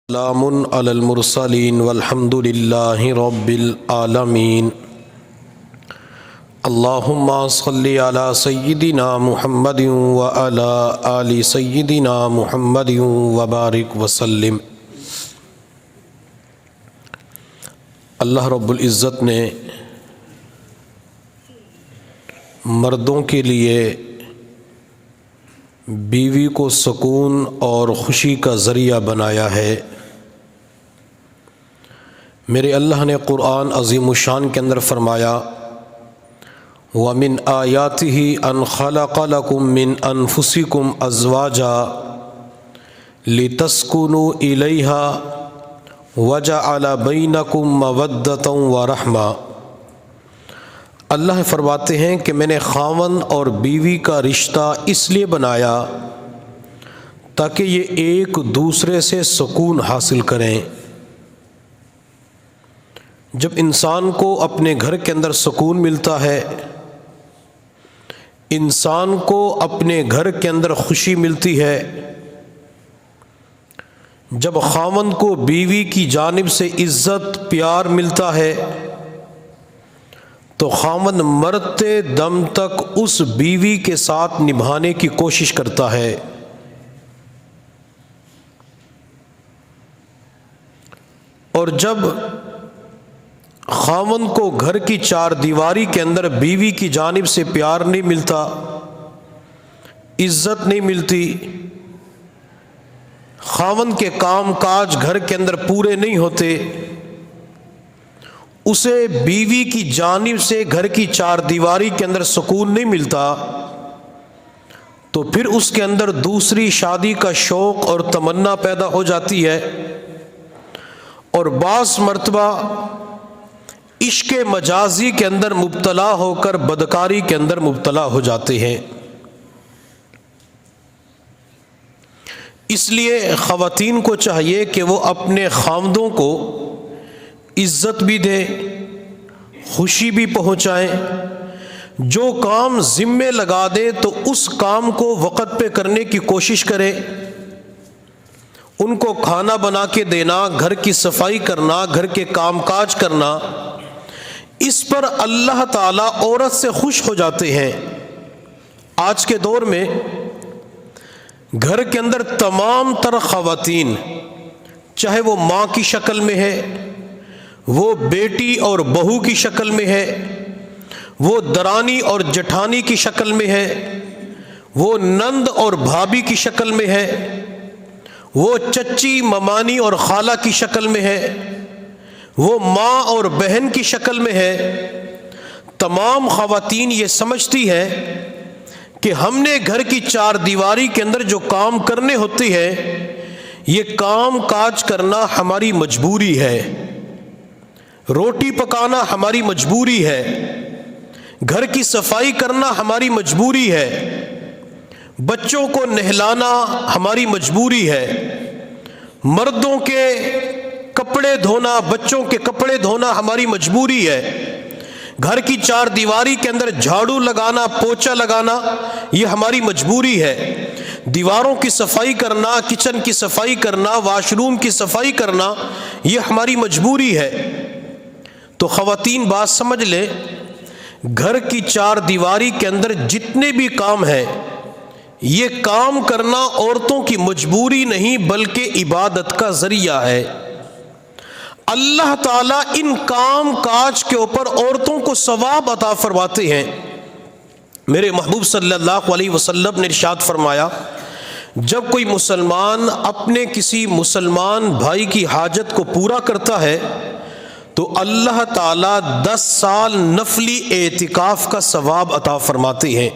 سلام علی المرسلین والحمد للہ رب العالمین۔ اللہم صلی علی سیدنا محمد وعلی آل سیدنا محمد وبارک وسلم۔ اللہ رب العزت نے مردوں کے لیے بیوی کو سکون اور خوشی کا ذریعہ بنایا ہے۔ میرے اللہ نے قرآن عظیم الشان کے اندر فرمایا وَمِنْ آيَاتِهِ أَنْ خَلَقَ لَكُم مِّنْ أَنفُسِكُمْ أَزْوَاجًا لِتَسْكُنُوا إِلَيْهَا وَجَعَلَ بَيْنَكُم مَّوَدَّةً وَرَحْمَةً۔ اللہ فرماتے ہیں کہ میں نے خاوند اور بیوی کا رشتہ اس لیے بنایا تاکہ یہ ایک دوسرے سے سکون حاصل کریں۔ جب انسان کو اپنے گھر کے اندر سکون ملتا ہے، انسان کو اپنے گھر کے اندر خوشی ملتی ہے، جب خاوند کو بیوی کی جانب سے عزت پیار ملتا ہے تو خاوند مرتے دم تک اس بیوی کے ساتھ نبھانے کی کوشش کرتا ہے۔ اور جب خاوند کو گھر کی چار دیواری کے اندر بیوی کی جانب سے پیار نہیں ملتا، عزت نہیں ملتی، خاوند کے کام کاج گھر کے اندر پورے نہیں ہوتے، اسے بیوی کی جانب سے گھر کی چار دیواری کے اندر سکون نہیں ملتا، تو پھر اس کے اندر دوسری شادی کا شوق اور تمنا پیدا ہو جاتی ہے، اور بعض مرتبہ عشق مجازی کے اندر مبتلا ہو کر بدکاری کے اندر مبتلا ہو جاتے ہیں۔ اس لیے خواتین کو چاہیے کہ وہ اپنے خاوندوں کو عزت بھی دے، خوشی بھی پہنچائیں، جو کام ذمے لگا دے تو اس کام کو وقت پہ کرنے کی کوشش کرے۔ ان کو کھانا بنا کے دینا، گھر کی صفائی کرنا، گھر کے کام کاج کرنا، اس پر اللہ تعالیٰ عورت سے خوش ہو جاتے ہیں۔ آج کے دور میں گھر کے اندر تمام تر خواتین، چاہے وہ ماں کی شکل میں ہے، وہ بیٹی اور بہو کی شکل میں ہے، وہ درانی اور جٹھانی کی شکل میں ہے، وہ نند اور بھابھی کی شکل میں ہے، وہ چچی ممانی اور خالہ کی شکل میں ہے، وہ ماں اور بہن کی شکل میں ہے۔ تمام خواتین یہ سمجھتی ہے کہ ہم نے گھر کی چار دیواری کے اندر جو کام کرنے ہوتے ہیں، یہ کام کاج کرنا ہماری مجبوری ہے، روٹی پکانا ہماری مجبوری ہے، گھر کی صفائی کرنا ہماری مجبوری ہے، بچوں کو نہلانا ہماری مجبوری ہے، مردوں کے کپڑے دھونا، بچوں کے کپڑے دھونا ہماری مجبوری ہے، گھر کی چار دیواری کے اندر جھاڑو لگانا، پوچھا لگانا یہ ہماری مجبوری ہے، دیواروں کی صفائی کرنا، کچن کی صفائی کرنا، واش روم کی صفائی کرنا یہ ہماری مجبوری ہے۔ تو خواتین بات سمجھ لیں، گھر کی چار دیواری کے اندر جتنے بھی کام ہیں، یہ کام کرنا عورتوں کی مجبوری نہیں بلکہ عبادت کا ذریعہ ہے۔ اللہ تعالیٰ ان کام کاج کے اوپر عورتوں کو ثواب عطا فرماتے ہیں۔ میرے محبوب صلی اللہ علیہ وسلم نے ارشاد فرمایا، جب کوئی مسلمان اپنے کسی مسلمان بھائی کی حاجت کو پورا کرتا ہے تو اللہ تعالیٰ 10 سال نفلی اعتکاف کا ثواب عطا فرماتے ہیں۔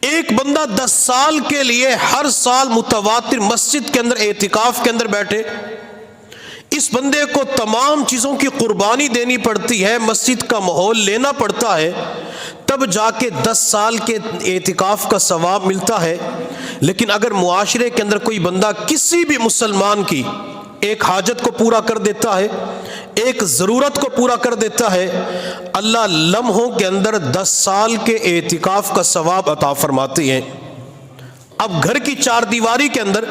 ایک بندہ 10 سال کے لیے ہر سال متواتر مسجد کے اندر اعتکاف کے اندر بیٹھے، اس بندے کو تمام چیزوں کی قربانی دینی پڑتی ہے، مسجد کا ماحول لینا پڑتا ہے، تب جا کے 10 سال کے اعتکاف کا ثواب ملتا ہے۔ لیکن اگر معاشرے کے اندر کوئی بندہ کسی بھی مسلمان کی ایک حاجت کو پورا کر دیتا ہے، ایک ضرورت کو پورا کر دیتا ہے، اللہ لمحوں کے اندر 10 سال کے اعتکاف کا ثواب عطا فرماتے ہیں۔ اب گھر کی چار دیواری کے اندر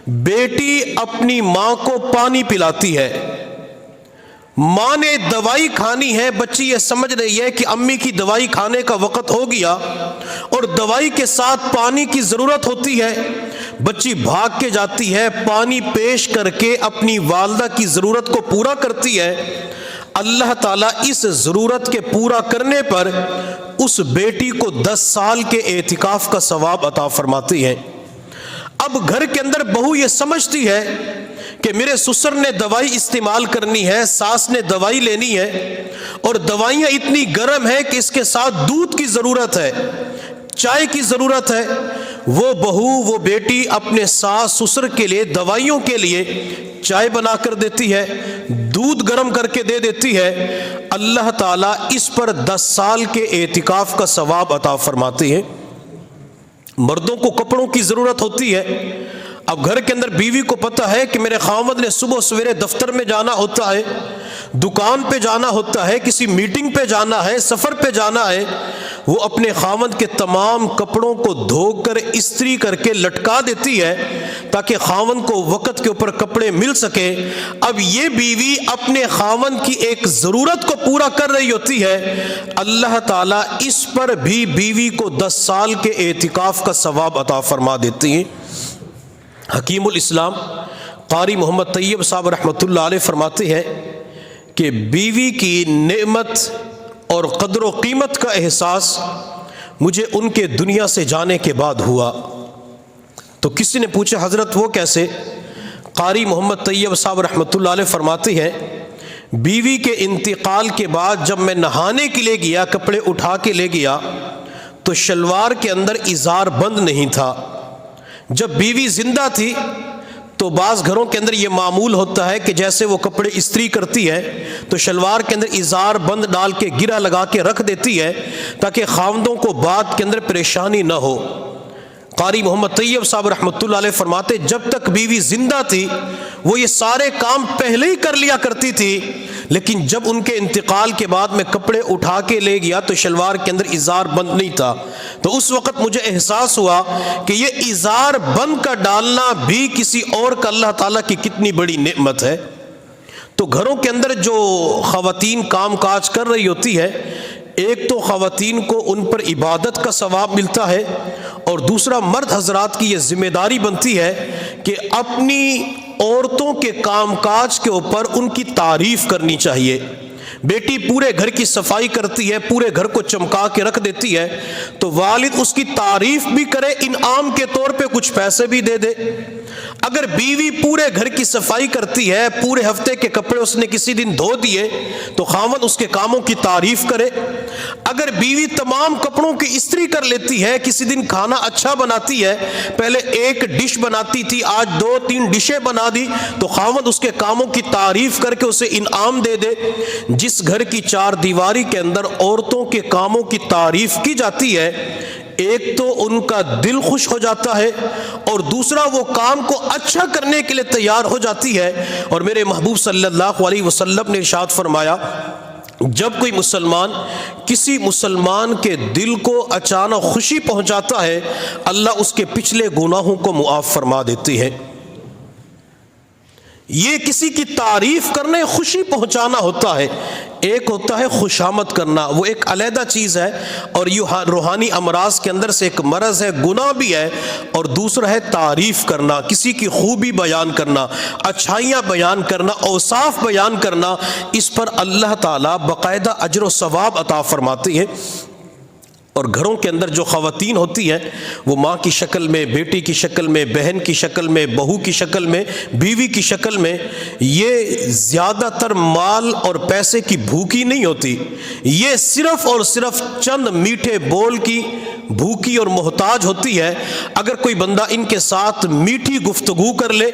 بیٹی اپنی ماں کو پانی پلاتی ہے، ماں نے دوائی کھانی ہے، بچی یہ سمجھ رہی ہے کہ امی کی دوائی کھانے کا وقت ہو گیا اور دوائی کے ساتھ پانی کی ضرورت ہوتی ہے، بچی بھاگ کے جاتی ہے، پانی پیش کر کے اپنی والدہ کی ضرورت کو پورا کرتی ہے۔ اللہ تعالیٰ اس ضرورت کے پورا کرنے پر اس بیٹی کو 10 سال کے اعتکاف کا ثواب عطا فرماتی ہے۔ اب گھر کے اندر بہو یہ سمجھتی ہے کہ میرے سسر نے دوائی استعمال کرنی ہے، ساس نے دوائی لینی ہے، اور دوائیاں اتنی گرم ہیں کہ اس کے ساتھ دودھ کی ضرورت ہے، چائے کی ضرورت ہے۔ وہ بہو، وہ بیٹی اپنے ساس سسر کے لیے دوائیوں کے لیے چائے بنا کر دیتی ہے، دودھ گرم کر کے دے دیتی ہے۔ اللہ تعالیٰ اس پر 10 سال کے اعتکاف کا ثواب عطا فرماتی ہے۔ مردوں کو کپڑوں کی ضرورت ہوتی ہے۔ اب گھر کے اندر بیوی کو پتہ ہے کہ میرے خاوند نے صبح سویرے دفتر میں جانا ہوتا ہے، دکان پہ جانا ہوتا ہے، کسی میٹنگ پہ جانا ہے، سفر پہ جانا ہے، وہ اپنے خاوند کے تمام کپڑوں کو دھو کر استری کر کے لٹکا دیتی ہے تاکہ خاوند کو وقت کے اوپر کپڑے مل سکے۔ اب یہ بیوی اپنے خاوند کی ایک ضرورت کو پورا کر رہی ہوتی ہے، اللہ تعالیٰ اس پر بھی بیوی کو 10 سال کے اعتکاف کا ثواب عطا فرما دیتی ہے۔ حکیم الاسلام قاری محمد طیب صاحب رحمۃ اللہ علیہ فرماتے ہیں کہ بیوی کی نعمت اور قدر و قیمت کا احساس مجھے ان کے دنیا سے جانے کے بعد ہوا۔ تو کسی نے پوچھا حضرت وہ کیسے؟ قاری محمد طیب صاحب رحمۃ اللہ علیہ فرماتے ہیں بیوی کے انتقال کے بعد جب میں نہانے کے لیے گیا، کپڑے اٹھا کے لے گیا تو شلوار کے اندر ازار بند نہیں تھا۔ جب بیوی زندہ تھی تو بعض گھروں کے اندر یہ معمول ہوتا ہے کہ جیسے وہ کپڑے استری کرتی ہے تو شلوار کے اندر ازار بند ڈال کے گرہ لگا کے رکھ دیتی ہے تاکہ خاوندوں کو بعد کے اندر پریشانی نہ ہو۔ قاری محمد طیب صاحب رحمۃ اللہ علیہ فرماتے جب تک بیوی زندہ تھی وہ یہ سارے کام پہلے ہی کر لیا کرتی تھی، لیکن جب ان کے انتقال کے بعد میں کپڑے اٹھا کے لے گیا تو شلوار کے اندر ازار بند نہیں تھا، تو اس وقت مجھے احساس ہوا کہ یہ ازار بند کا ڈالنا بھی کسی اور کا اللہ تعالیٰ کی کتنی بڑی نعمت ہے۔ تو گھروں کے اندر جو خواتین کام کاج کر رہی ہوتی ہے، ایک تو خواتین کو ان پر عبادت کا ثواب ملتا ہے، اور دوسرا مرد حضرات کی یہ ذمہ داری بنتی ہے کہ اپنی عورتوں کے کام کاج کے اوپر ان کی تعریف کرنی چاہیے۔ بیٹی پورے گھر کی صفائی کرتی ہے، پورے گھر کو چمکا کے رکھ دیتی ہے، تو والد اس کی تعریف بھی کرے، انعام کے طور پہ کچھ پیسے بھی دے دے۔ اگر بیوی پورے گھر کی صفائی کرتی ہے، پورے ہفتے کے کپڑے اس نے کسی دن دھو دیے تو خاوند اس کے کاموں کی تعریف کرے۔ اگر بیوی تمام کپڑوں کی استری کر لیتی ہے، کسی دن کھانا اچھا بناتی ہے، پہلے ایک ڈش بناتی تھی آج 2-3 ڈشیں بنا دی، تو خاوند اس کے کاموں کی تعریف کر کے اسے انعام دے دے۔ جس گھر کی 4 دیواری کے اندر عورتوں کے کاموں کی تعریف کی جاتی ہے، ایک تو ان کا دل خوش ہو جاتا ہے، اور دوسرا وہ کام کو اچھا کرنے کے لیے تیار ہو جاتی ہے۔ اور میرے محبوب صلی اللہ علیہ وسلم نے ارشاد فرمایا جب کوئی مسلمان کسی مسلمان کے دل کو اچانک خوشی پہنچاتا ہے، اللہ اس کے پچھلے گناہوں کو معاف فرما دیتی ہے۔ یہ کسی کی تعریف کرنے خوشی پہنچانا ہوتا ہے، ایک ہوتا ہے خوشامد کرنا، وہ ایک علیحدہ چیز ہے، اور یہ روحانی امراض کے اندر سے ایک مرض ہے، گناہ بھی ہے، اور دوسرا ہے تعریف کرنا، کسی کی خوبی بیان کرنا، اچھائیاں بیان کرنا، اوصاف بیان کرنا، اس پر اللہ تعالیٰ باقاعدہ اجر و ثواب عطا فرماتی ہے۔ اور گھروں کے اندر جو خواتین ہوتی ہیں وہ ماں کی شکل میں، بیٹی کی شکل میں، بہن کی شکل میں، بہو کی شکل میں، بیوی کی شکل میں، یہ زیادہ تر مال اور پیسے کی بھوکی نہیں ہوتی، یہ صرف اور صرف چند میٹھے بول کی بھوکی اور محتاج ہوتی ہے۔ اگر کوئی بندہ ان کے ساتھ میٹھی گفتگو کر لے،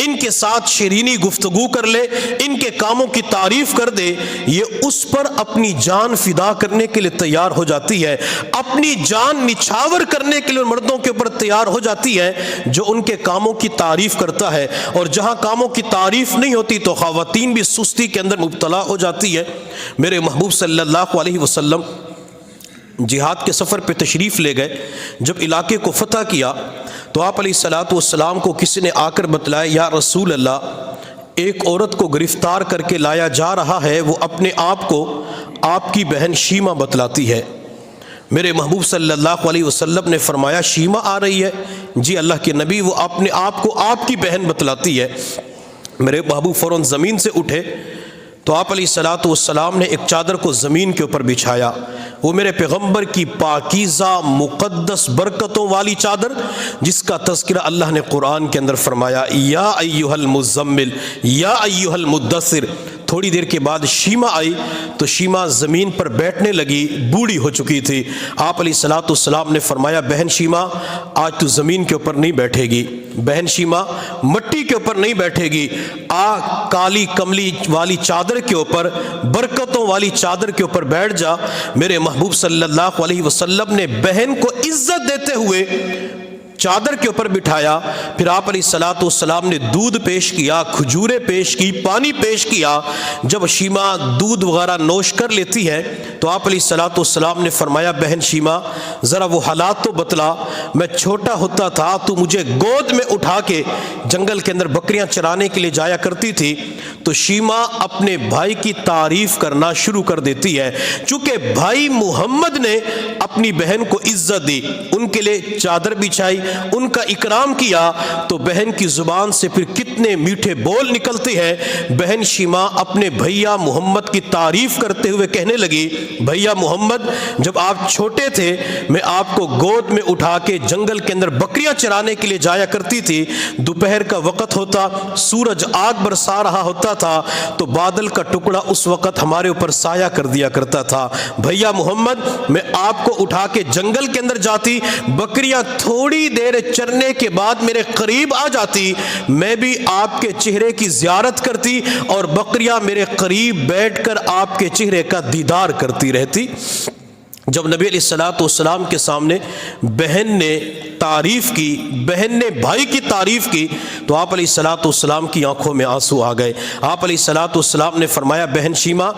ان کے ساتھ شیرینی گفتگو کر لے، ان کے کاموں کی تعریف کر دے، یہ اس پر اپنی جان فدا کرنے کے لیے تیار ہو جاتی ہے، اپنی جان نچھاور کرنے کے لیے مردوں کے اوپر تیار ہو جاتی ہے جو ان کے کاموں کی تعریف کرتا ہے۔ اور جہاں کاموں کی تعریف نہیں ہوتی تو خواتین بھی سستی کے اندر مبتلا ہو جاتی ہے۔ میرے محبوب صلی اللہ علیہ وسلم جہاد کے سفر پہ تشریف لے گئے، جب علاقے کو فتح کیا تو آپ علیہ الصلوۃ والسلام کو کسی نے آ کر بتلایا، یا رسول اللہ، ایک عورت کو گرفتار کر کے لایا جا رہا ہے، وہ اپنے آپ کو آپ کی بہن شیمہ بتلاتی ہے۔ میرے محبوب صلی اللہ علیہ وسلم نے فرمایا شیمہ آ رہی ہے؟ جی اللہ کے نبی، وہ اپنے آپ کو آپ کی بہن بتلاتی ہے۔ میرے محبوب فوراً زمین سے اٹھے تو آپ علیہ الصلوۃ والسلام نے ایک چادر کو زمین کے اوپر بچھایا، وہ میرے پیغمبر کی پاکیزہ مقدس برکتوں والی چادر جس کا تذکرہ اللہ نے قرآن کے اندر فرمایا، یا ایھا المزمل یا ایھا المدثر۔ تھوڑی دیر کے بعد شیمہ آئی تو شیمہ زمین پر بیٹھنے لگی، بوڑھی ہو چکی تھی۔ آپ علیہ الصلوۃ والسلام نے فرمایا بہن شیمہ آج تو زمین کے اوپر نہیں بیٹھے گی، بہن شیمہ مٹی کے اوپر نہیں بیٹھے گی، کالی کملی والی چادر کے اوپر، برکتوں والی چادر کے اوپر بیٹھ جا۔ میرے محبوب صلی اللہ علیہ وسلم نے بہن کو عزت دیتے ہوئے چادر کے اوپر بٹھایا۔ پھر آپ علیہ الصلوۃ والسلام نے دودھ پیش کیا، کھجوریں پیش کی، پانی پیش کیا۔ جب شیمہ دودھ وغیرہ نوش کر لیتی ہے تو آپ علیہ الصلوۃ والسلام نے فرمایا بہن شیمہ ذرا وہ حالات تو بتلا، میں چھوٹا ہوتا تھا تو مجھے گود میں اٹھا کے جنگل کے اندر بکریاں چرانے کے لیے جایا کرتی تھی۔ تو شیمہ اپنے بھائی کی تعریف کرنا شروع کر دیتی ہے، چونکہ بھائی محمد نے اپنی بہن کو عزت دی، ان کے لیے چادر بچھائی، ان کا اکرام کیا، تو بہن کی زبان سے پھر کتنے میٹھے بول نکلتے ہیں۔ بہن شیمہ اپنے بھیا محمد کی تعریف کرتے ہوئے کہنے لگی بھیا محمد جب آپ چھوٹے تھے میں آپ کو گود میں اٹھا کے جنگل کے اندر بکریاں چرانے کے لیے جایا کرتی تھی، دوپہر کا وقت ہوتا، سورج آگ برسا رہا ہوتا تھا تو بادل کا ٹکڑا اس وقت ہمارے اوپر سایہ کر دیا کرتا تھا۔ بھیا محمد میں آپ کو اٹھا کے جنگل کے اندر جاتی، بکریاں تھوڑی دیر چرنے کے بعد میرے قریب آ جاتی، میں بھی آپ کے چہرے کی زیارت کرتی اور بکریاں میرے قریب بیٹھ کر آپ کے چہرے کا دیدار کرتی رہتی۔ جب نبی علیہ الصلوۃ والسلام کے سامنے بہن نے تعریف کی، بہن نے بھائی کی تعریف کی، تو آپ علیہ الصلوۃ والسلام کی آنکھوں میں آنسو آ گئے۔ آپ علیہ الصلوۃ والسلام نے فرمایا بہن شیمہ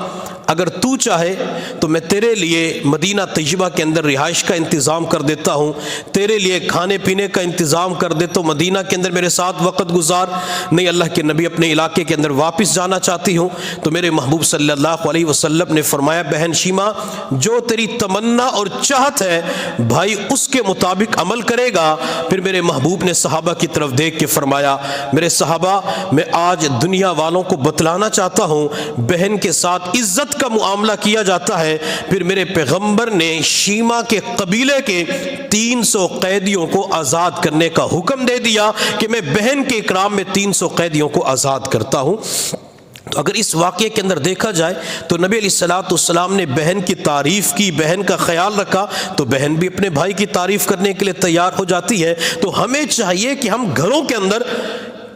اگر تو چاہے تو میں تیرے لیے مدینہ طیبہ کے اندر رہائش کا انتظام کر دیتا ہوں، تیرے لیے کھانے پینے کا انتظام کر دیتا ہوں، مدینہ کے اندر میرے ساتھ وقت گزار۔ نہیں اللہ کے نبی اپنے علاقے کے اندر واپس جانا چاہتی ہوں۔ تو میرے محبوب صلی اللہ علیہ وسلم نے فرمایا بہن شیمہ جو تیری تمنا اور چاہت ہے بھائی اس کے مطابق عمل کرے گا۔ پھر میرے محبوب نے صحابہ کی طرف دیکھ کے فرمایا میرے صحابہ میں آج دنیا والوں کو بتلانا چاہتا ہوں بہن کے ساتھ عزت کا معاملہ کیا جاتا ہے۔ پھر میرے پیغمبر نے شیمہ کے قبیلے کے 300 قیدیوں کو آزاد کرنے کا حکم دے دیا کہ میں بہن کے اکرام میں 300 قیدیوں کو آزاد کرتا ہوں۔ تو اگر اس واقعے کے اندر دیکھا جائے تو نبی علیہ الصلوۃ والسلام نے بہن کی تعریف کی، بہن کا خیال رکھا، تو بہن بھی اپنے بھائی کی تعریف کرنے کے لیے تیار ہو جاتی ہے۔ تو ہمیں چاہیے کہ ہم گھروں کے اندر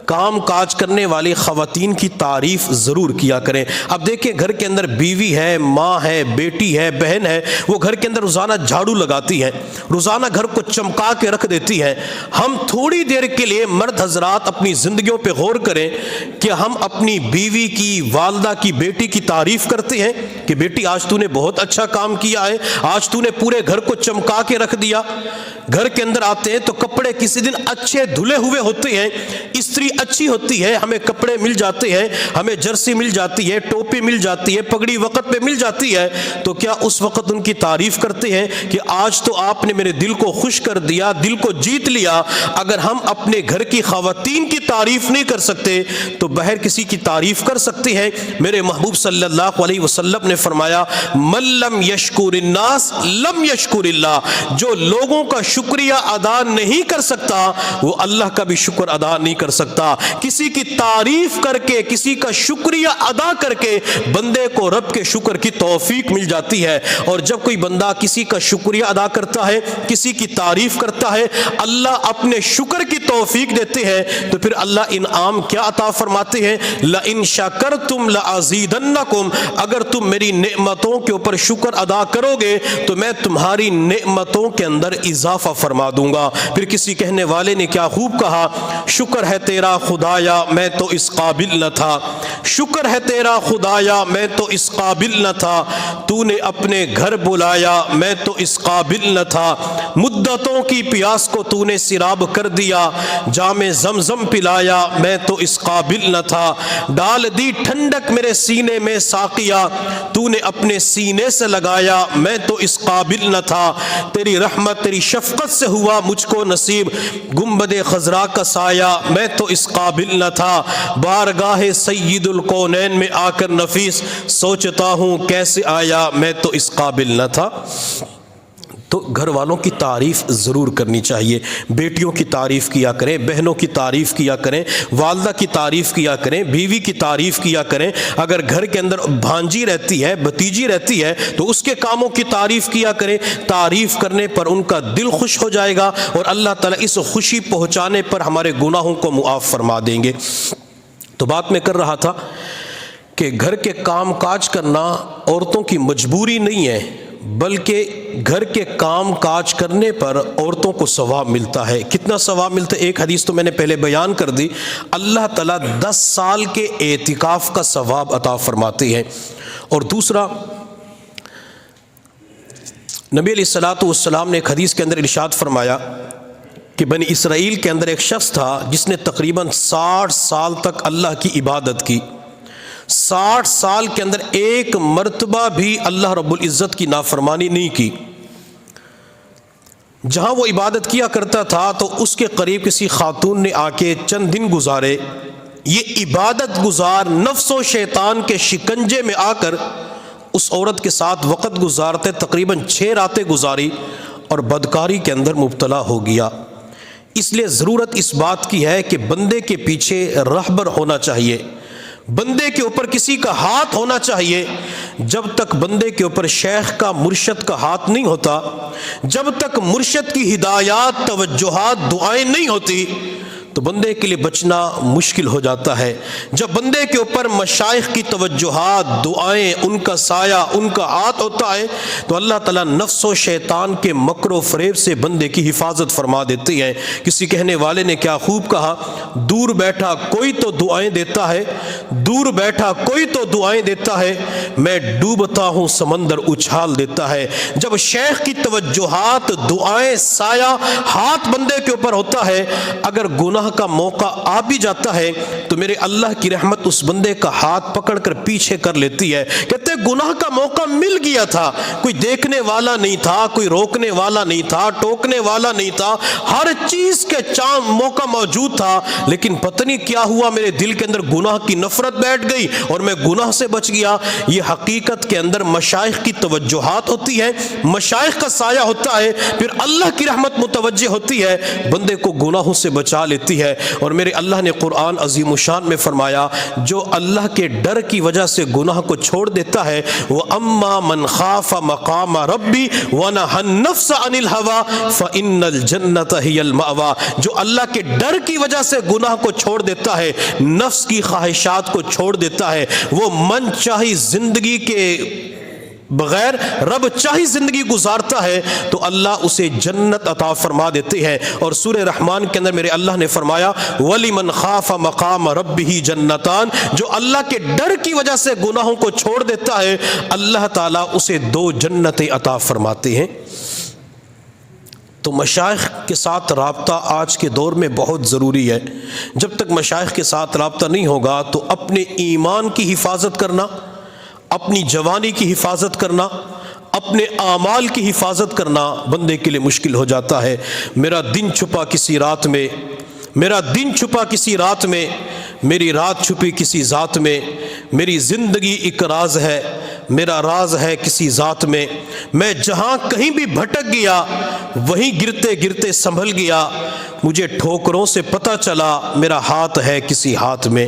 کام کاج کرنے والی خواتین کی تعریف ضرور کیا کریں۔ اب دیکھیں گھر کے اندر بیوی ہے، ماں ہے، بیٹی ہے، بہن ہے، وہ گھر کے اندر روزانہ جھاڑو لگاتی ہے، روزانہ گھر کو چمکا کے رکھ دیتی ہے۔ ہم تھوڑی دیر کے لیے مرد حضرات اپنی زندگیوں پہ غور کریں کہ ہم اپنی بیوی کی، والدہ کی، بیٹی کی تعریف کرتے ہیں کہ بیٹی آج تو نے بہت اچھا کام کیا ہے، آج تو نے پورے گھر کو چمکا کے رکھ دیا۔ گھر کے اندر آتے ہیں تو کپڑے کسی دن اچھے دھلے ہوئے ہوتے ہیں، استری اچھی ہوتی ہے، ہمیں کپڑے مل جاتے ہیں، ہمیں جرسی مل جاتی ہے، ٹوپی مل جاتی ہے، پگڑی وقت پہ مل جاتی ہے، تو کیا اس وقت ان کی تعریف کرتے ہیں کہ آج تو آپ نے میرے دل کو خوش کر دیا، دل کو جیت لیا؟ اگر ہم اپنے گھر کی خواتین کی تعریف نہیں کر سکتے تو باہر کسی کی تعریف کر سکتے ہیں۔ میرے محبوب صلی اللہ علیہ وسلم نے فرمایا من لم یشکر الناس لم یشکر اللہ، جو لوگوں کا شکریہ ادا نہیں کر سکتا وہ اللہ کا بھی شکر ادا نہیں کر سکتا۔ کسی کی تعریف کر کے، کسی کا شکریہ ادا کر کے بندے کو رب کے شکر کی توفیق مل جاتی ہے، اور جب کوئی بندہ کسی کا شکریہ ادا کرتا ہے، کسی کی تعریف کرتا ہے، اللہ اپنے شکر کی توفیق دیتے ہیں، تو پھر اللہ انعام کیا عطا فرماتے ہیں؟ لَإِن شَكَرْتُمْ لَأَزِيدَنَّكُمْ، اگر تم میری نعمتوں کے اوپر شکر ادا کرو گے تو میں تمہاری نعمتوں کے اندر اضافہ فرما دوں گا۔ پھر کسی کہنے والے نے کیا خوب کہا، شکر ہے تیرا خدایا میں تو اس قابل نہ تھا، شکر ہے تیرا خدایا میں تو اس قابل نہ تھا، تو نے اپنے گھر بلایا میں تو اس قابل نہ تھا، مدتوں کی پیاس کو تو نے سیراب کر دیا، جام زمزم پلایا میں تو اس قابل نہ تھا، ڈال دی ٹھنڈک میرے سینے میں ساقیا، تو نے اپنے سینے سے لگایا میں تو اس قابل نہ تھا، تیری رحمت تیری شفقت سے ہوا مجھ کو نصیب، گنبد خضرا کا سایہ میں تو اس قابل نہ تھا، بارگاہ سید الکونین میں آ کر نفیس سوچتا ہوں کیسے آیا میں تو اس قابل نہ تھا۔ تو گھر والوں کی تعریف ضرور کرنی چاہیے، بیٹیوں کی تعریف کیا کریں، بہنوں کی تعریف کیا کریں، والدہ کی تعریف کیا کریں، بیوی کی تعریف کیا کریں، اگر گھر کے اندر بھانجی رہتی ہے، بھتیجی رہتی ہے تو اس کے کاموں کی تعریف کیا کریں، تعریف کرنے پر ان کا دل خوش ہو جائے گا اور اللہ تعالیٰ اس خوشی پہنچانے پر ہمارے گناہوں کو معاف فرما دیں گے۔ تو بات میں کر رہا تھا کہ گھر کے کام کاج کرنا عورتوں کی مجبوری نہیں ہے، بلکہ گھر کے کام کاج کرنے پر عورتوں کو ثواب ملتا ہے۔ کتنا ثواب ملتا ہے؟ ایک حدیث تو میں نے پہلے بیان کر دی، اللہ تعالیٰ 10 سال کے اعتکاف کا ثواب عطا فرماتے ہیں۔ اور دوسرا، نبی علیہ الصلوۃ والسلام نے ایک حدیث کے اندر ارشاد فرمایا کہ بنی اسرائیل کے اندر ایک شخص تھا جس نے تقریباً 60 سال تک اللہ کی عبادت کی، 60 سال کے اندر ایک مرتبہ بھی اللہ رب العزت کی نافرمانی نہیں کی۔ جہاں وہ عبادت کیا کرتا تھا تو اس کے قریب کسی خاتون نے آ کے چند دن گزارے، یہ عبادت گزار نفس و شیطان کے شکنجے میں آ کر اس عورت کے ساتھ وقت گزارتے تقریباً 6 راتیں گزاری اور بدکاری کے اندر مبتلا ہو گیا۔ اس لیے ضرورت اس بات کی ہے کہ بندے کے پیچھے رہبر ہونا چاہیے، بندے کے اوپر کسی کا ہاتھ ہونا چاہیے۔ جب تک بندے کے اوپر شیخ کا، مرشد کا ہاتھ نہیں ہوتا، جب تک مرشد کی ہدایات، توجہات، دعائیں نہیں ہوتی تو بندے کے لیے بچنا مشکل ہو جاتا ہے۔ جب بندے کے اوپر مشائخ کی توجہات، دعائیں، ان کا سایہ، ان کا ہاتھ ہوتا ہے تو اللہ تعالیٰ نفس و شیطان کے مکر و فریب سے بندے کی حفاظت فرما دیتی ہے۔ کسی کہنے والے نے کیا خوب کہا، دور بیٹھا کوئی تو دعائیں دیتا ہے، دور بیٹھا کوئی تو دعائیں دیتا ہے، میں ڈوبتا ہوں سمندر اچھال دیتا ہے۔ جب شیخ کی توجہات، دعائیں، سایہ، ہاتھ بندے کے اوپر ہوتا ہے، اگر گناہ کا موقع آ بھی جاتا ہے تو میرے اللہ کی رحمت اس بندے کا ہاتھ پکڑ کر پیچھے کر لیتی ہے۔ کہتے ہیں گناہ کا موقع مل گیا تھا، کوئی دیکھنے والا نہیں تھا، کوئی روکنے والا نہیں تھا، ٹوکنے والا نہیں تھا، ہر چیز کے موقع موجود تھا، لیکن پتہ نہیں کیا ہوا، میرے دل کے اندر گناہ کی نفرت بیٹھ گئی اور میں گناہ سے بچ گیا۔ یہ حقیقت کے اندر مشائخ کی توجہات ہوتی ہے، مشائخ کا سایہ ہوتا ہے، پھر اللہ کی رحمت متوجہ ہوتی ہے، بندے کو گناہوں سے بچا لیتی ہے۔ اور میرے اللہ نے قرآن عظیم الشان میں فرمایا، جو اللہ کے ڈر کی وجہ سے گناہ کو چھوڑ دیتا ہے، وَأَمَّا مَنْ خَافَ مَقَامَ رَبِّ وَنَهَى النَّفْسَ عَنِ الْهَوَىٰ فَإِنَّ الْجَنَّةَ هِيَ الْمَأْوَىٰ، جو اللہ کے ڈر کی وجہ سے گناہ کو چھوڑ دیتا ہے، نفس کی خواہشات کو چھوڑ دیتا ہے، وہ من چاہی زندگی کے بغیر رب چاہی زندگی گزارتا ہے تو اللہ اسے جنت عطا فرما دیتے ہیں۔ اور سورہ رحمان کے اندر میرے اللہ نے فرمایا، وَلِمَنْ خَافَ مَقَامَ رَبِّهِ جَنَّتَانِ، جو اللہ کے ڈر کی وجہ سے گناہوں کو چھوڑ دیتا ہے، اللہ تعالیٰ اسے 2 جنتیں عطا فرماتے ہیں۔ تو مشائخ کے ساتھ رابطہ آج کے دور میں بہت ضروری ہے۔ جب تک مشائخ کے ساتھ رابطہ نہیں ہوگا تو اپنے ایمان کی حفاظت کرنا، اپنی جوانی کی حفاظت کرنا، اپنے اعمال کی حفاظت کرنا بندے کے لیے مشکل ہو جاتا ہے۔ میرا دن چھپا کسی رات میں، میرا دن چھپا کسی رات میں، میری رات چھپی کسی ذات میں، میری زندگی ایک راز ہے، میرا راز ہے کسی ذات میں، میں جہاں کہیں بھی بھٹک گیا وہیں گرتے گرتے سنبھل گیا، مجھے ٹھوکروں سے پتہ چلا میرا ہاتھ ہے کسی ہاتھ میں۔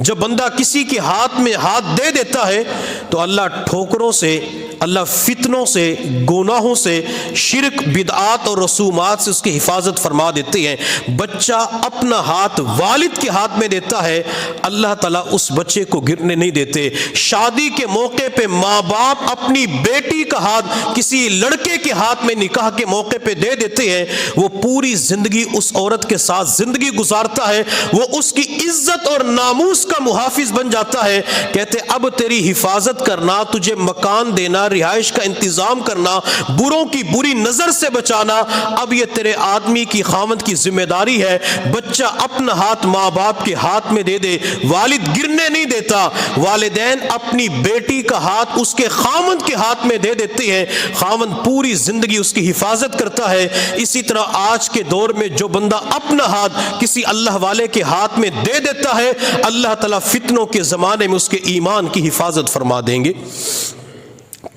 جب بندہ کسی کے ہاتھ میں ہاتھ دے دیتا ہے تو اللہ ٹھوکروں سے، اللہ فتنوں فتنوں سے، گناہوں سے، شرک، بدعات اور رسومات سے اس کی حفاظت فرما دیتے ہیں۔ بچہ اپنا ہاتھ والد کے ہاتھ میں دیتا ہے، اللہ تعالیٰ اس بچے کو گرنے نہیں دیتے۔ شادی کے موقع پہ ماں باپ اپنی بیٹی کا ہاتھ کسی لڑکے کے ہاتھ میں نکاح کے موقع پہ دے دیتے ہیں، وہ پوری زندگی اس عورت کے ساتھ زندگی گزارتا ہے، وہ اس کی عزت اور ناموس کا محافظ بن جاتا ہے۔ کہتے اب تیری حفاظت کرنا، تجھے مکان دینا، رہائش کا انتظام کرنا، بروں کی بری نظر سے بچانا، اب یہ تیرے آدمی کی، خاوند کی ذمہ داری ہے۔ بچہ اپنا ہاتھ ماں باپ کے ہاتھ میں دے دے، والد گرنے نہیں دیتا۔ والدین اپنی بیٹی کا ہاتھ اس کے خاوند کے ہاتھ میں دے دیتے ہیں، خاوند پوری زندگی اس کی حفاظت کرتا ہے۔ اسی طرح آج کے دور میں جو بندہ اپنا ہاتھ کسی اللہ والے کے ہاتھ میں دے دیتا ہے، اللہ تعالیٰ فتنوں کے زمانے میں اس کے ایمان کی حفاظت فرما دیں گے۔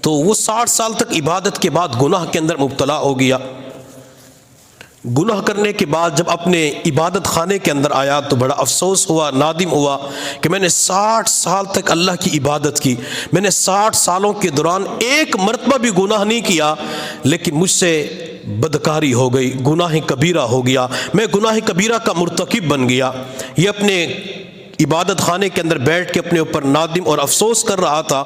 تو وہ 60 سال تک عبادت کے بعد گناہ کے اندر مبتلا ہو گیا۔ گناہ کرنے کے بعد جب اپنے عبادت خانے کے اندر آیا تو بڑا افسوس ہوا، نادم ہوا کہ میں نے 60 سال تک اللہ کی عبادت کی، میں نے 60 سالوں کے دوران ایک مرتبہ بھی گناہ نہیں کیا، لیکن مجھ سے بدکاری ہو گئی، گناہ کبیرہ ہو گیا، میں گناہ کبیرہ کا مرتکب بن گیا۔ یہ اپنے عبادت خانے کے اندر بیٹھ کے اپنے اوپر نادم اور افسوس کر رہا تھا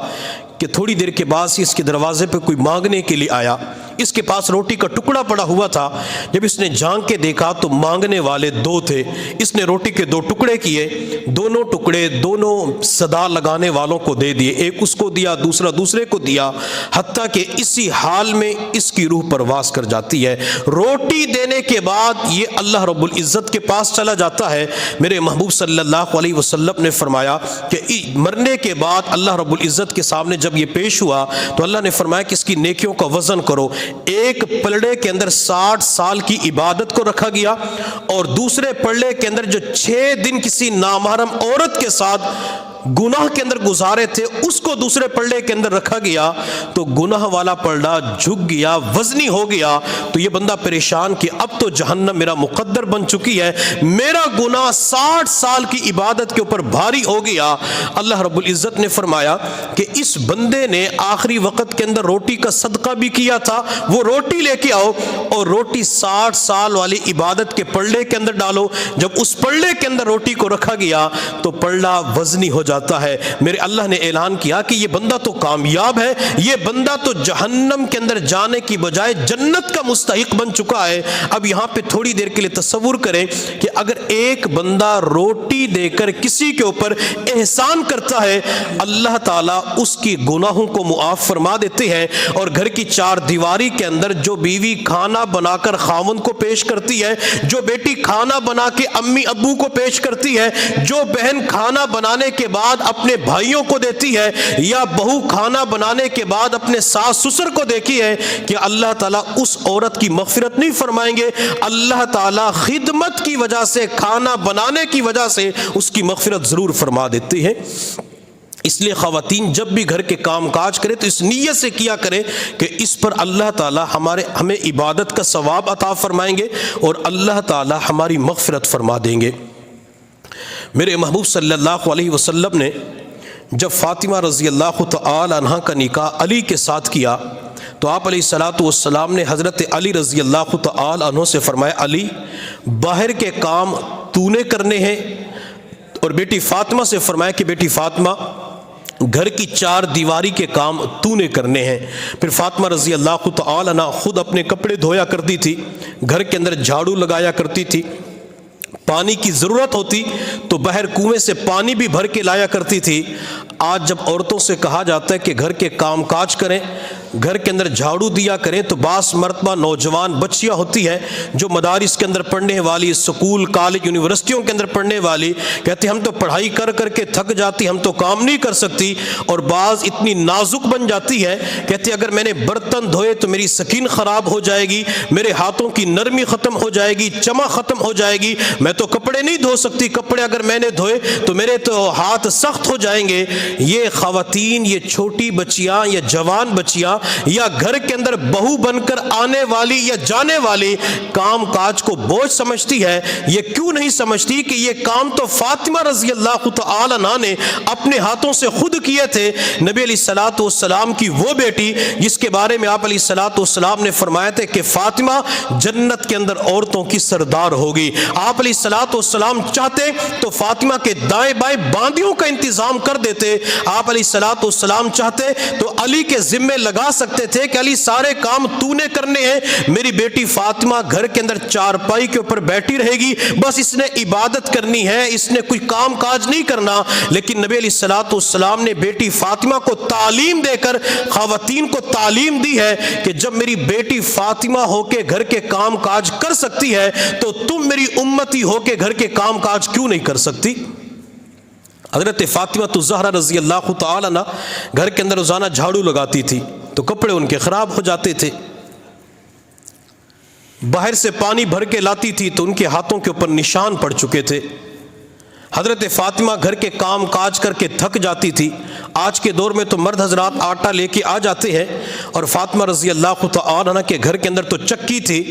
کہ تھوڑی دیر کے بعد اس کے دروازے پہ کوئی مانگنے کے لیے آیا۔ اس کے پاس روٹی کا ٹکڑا پڑا ہوا تھا، جب اس نے جھانک کے دیکھا تو مانگنے والے 2 تھے۔ اس نے روٹی کے 2 ٹکڑے کیے، دونوں ٹکڑے دونوں صدا لگانے والوں کو دے دیے، ایک اس کو دیا، دوسرا دوسرے کو دیا، حتیٰ کہ اسی حال میں اس کی روح پرواز کر جاتی ہے۔ روٹی دینے کے بعد یہ اللہ رب العزت کے پاس چلا جاتا ہے۔ میرے محبوب صلی اللہ علیہ وسلم نے فرمایا کہ مرنے کے بعد اللہ رب العزت کے سامنے جب یہ پیش ہوا تو اللہ نے فرمایا کہ اس کی نیکیوں کا وزن کرو۔ ایک پلڑے کے اندر 60 سال کی عبادت کو رکھا گیا، اور دوسرے پلڑے کے اندر جو 6 دن کسی نامحرم عورت کے ساتھ گناہ کے اندر گزارے تھے اس کو دوسرے پلڑے کے اندر رکھا گیا، تو گناہ والا پلڑا جھک گیا، وزنی ہو گیا۔ تو یہ بندہ پریشان کہ اب تو جہنم میرا مقدر بن چکی ہے، میرا گناہ 60 سال کی عبادت کے اوپر بھاری ہو گیا۔ اللہ رب العزت نے فرمایا کہ اس بندے نے آخری وقت کے اندر روٹی کا صدقہ بھی کیا تھا، وہ روٹی لے کے آؤ اور روٹی 60 سال والی عبادت کے پلڑے کے اندر ڈالو۔ جب اس پلڑے کے اندر روٹی کو رکھا گیا تو پلڑا وزنی ہو جاتا ہے۔ میرے اللہ نے اعلان کیا کہ یہ بندہ تو کامیاب ہے، یہ بندہ تو جہنم کے اندر جانے کی بجائے جنت کا مستحق بن چکا ہے۔ اب یہاں پہ تھوڑی دیر کے لیے تصور کریں کہ اگر ایک بندہ روٹی دے کر کسی کے اوپر احسان کرتا ہے، اللہ تعالیٰ اس کی گناہوں کو معاف فرما دیتے ہیں۔ اور گھر کی 4 دیواری کے اندر جو بیوی کھانا بنا کر خاوند کو پیش کرتی ہے، جو بیٹی کھانا بنا کے امی ابو کو پیش کرتی ہے، جو بہن کھانا بنانے کے بعد اپنے بھائیوں کو دیتی ہے، یا بہو کھانا بنانے کے بعد اپنے ساس سسر کو دیکھی ہے، کہ اللہ تعالیٰ اس عورت کی مغفرت نہیں فرمائیں گے؟ اللہ تعالیٰ خدمت کی وجہ سے، کھانا بنانے کی وجہ سے اس کی مغفرت ضرور فرما دیتی ہے۔ اس لیے خواتین جب بھی گھر کے کام کاج کرے تو اس نیت سے کیا کرے کہ اس پر اللہ تعالیٰ ہمیں عبادت کا ثواب عطا فرمائیں گے اور اللہ تعالیٰ ہماری مغفرت فرما دیں گے۔ میرے محبوب صلی اللہ علیہ وسلم نے جب فاطمہ رضی اللہ تعالی عنہ کا نکاح علی کے ساتھ کیا تو آپ علیہ الصلوۃ والسلام نے حضرت علی رضی اللہ تعالی عنہ سے فرمایا، علی باہر کے کام تو نے کرنے ہیں، اور بیٹی فاطمہ سے فرمایا کہ بیٹی فاطمہ گھر کی 4 دیواری کے کام تو نے کرنے ہیں۔ پھر فاطمہ رضی اللہ تعالی عنہ خود اپنے کپڑے دھویا کرتی تھی، گھر کے اندر جھاڑو لگایا کرتی تھی، پانی کی ضرورت ہوتی تو باہر کنویں سے پانی بھی بھر کے لایا کرتی تھی۔ آج جب عورتوں سے کہا جاتا ہے کہ گھر کے کام کاج کریں، گھر کے اندر جھاڑو دیا کریں، تو بعض مرتبہ نوجوان بچیاں ہوتی ہیں جو مدارس کے اندر پڑھنے والی، سکول کالج یونیورسٹیوں کے اندر پڑھنے والی، کہتے ہم تو پڑھائی کر کر کے تھک جاتی، ہم تو کام نہیں کر سکتی، اور بعض اتنی نازک بن جاتی ہے، کہتے اگر میں نے برتن دھوئے تو میری سکین خراب ہو جائے گی، میرے ہاتھوں کی نرمی ختم ہو جائے گی، چمک ختم ہو جائے گی، میں تو کپڑے نہیں دھو سکتی، کپڑے اگر میں نے دھوئے تو میرے تو ہاتھ سخت ہو جائیں گے۔ یہ خواتین، یہ چھوٹی بچیاں یا جوان بچیاں یا گھر کے اندر بہو بن کر آنے والی یا جانے والی کام کاج کو بوجھ سمجھتی ہے، یہ کیوں نہیں سمجھتی کہ یہ کام تو فاطمہ رضی اللہ تعالی عنہا نے اپنے ہاتھوں سے خود کیے تھے۔ نبی علیہ الصلوۃ والسلام کی وہ بیٹی جس کے بارے میں آپ علیہ الصلوۃ والسلام نے فرمایا تھا کہ فاطمہ جنت کے اندر عورتوں کی سردار ہوگی۔ آپ علیہ الصلوۃ والسلام چاہتے تو فاطمہ کے دائیں بائیں باندیوں کا انتظام کر دیتے، آپ علیہ الصلوۃ والسلام چاہتے تو علی کے ذمے لگا سکتے تھے کہ علی سارے کام تو نے کرنے ہیں، میری بیٹی فاطمہ گھر کے اندر چارپائی کے اوپر بیٹھی رہے گی، بس اس نے عبادت کرنی ہے، اس نے کوئی کام کاج نہیں کرنا۔ لیکن نبی علیہ الصلوۃ والسلام نے بیٹی فاطمہ کو تعلیم دے کر خواتین کو تعلیم دی ہے کہ جب میری بیٹی فاطمہ ہو کے گھر کے کام کاج کر سکتی ہے تو تم میری امتی ہو کے گھر کے کام کاج کیوں نہیں کر سکتی؟ حضرت فاطمہ الزہرا رضی اللہ تعالی عنہ گھر کے اندر روزانہ جھاڑو لگاتی تھی تو کپڑے ان کے خراب ہو جاتے تھے، باہر سے پانی بھر کے لاتی تھی تو ان کے ہاتھوں کے اوپر نشان پڑ چکے تھے۔ حضرت فاطمہ گھر کے کام کاج کر کے تھک جاتی تھی۔ آج کے دور میں تو مرد حضرات آٹا لے کے آ جاتے ہیں، اور فاطمہ رضی اللہ تعالی عنہ کے گھر کے اندر تو چکی تھی،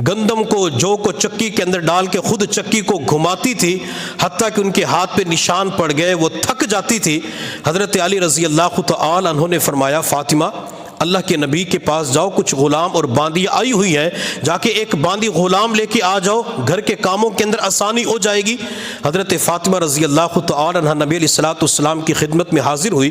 گندم کو جو کو چکی کے اندر ڈال کے خود چکی کو گھماتی تھی، حتیٰ کہ ان کے ہاتھ پہ نشان پڑ گئے، وہ تھک جاتی تھی۔ حضرت علی رضی اللہ تعالی عنہ نے فرمایا فاطمہ اللہ کے نبی کے پاس جاؤ، کچھ غلام اور باندی آئی ہوئی ہیں، جا کے ایک باندی غلام لے کے آ جاؤ، گھر کے کاموں کے اندر آسانی ہو جائے گی۔ حضرت فاطمہ رضی اللہ تعالی عنہ نبی علیہ الصلوۃ والسلام کی خدمت میں حاضر ہوئی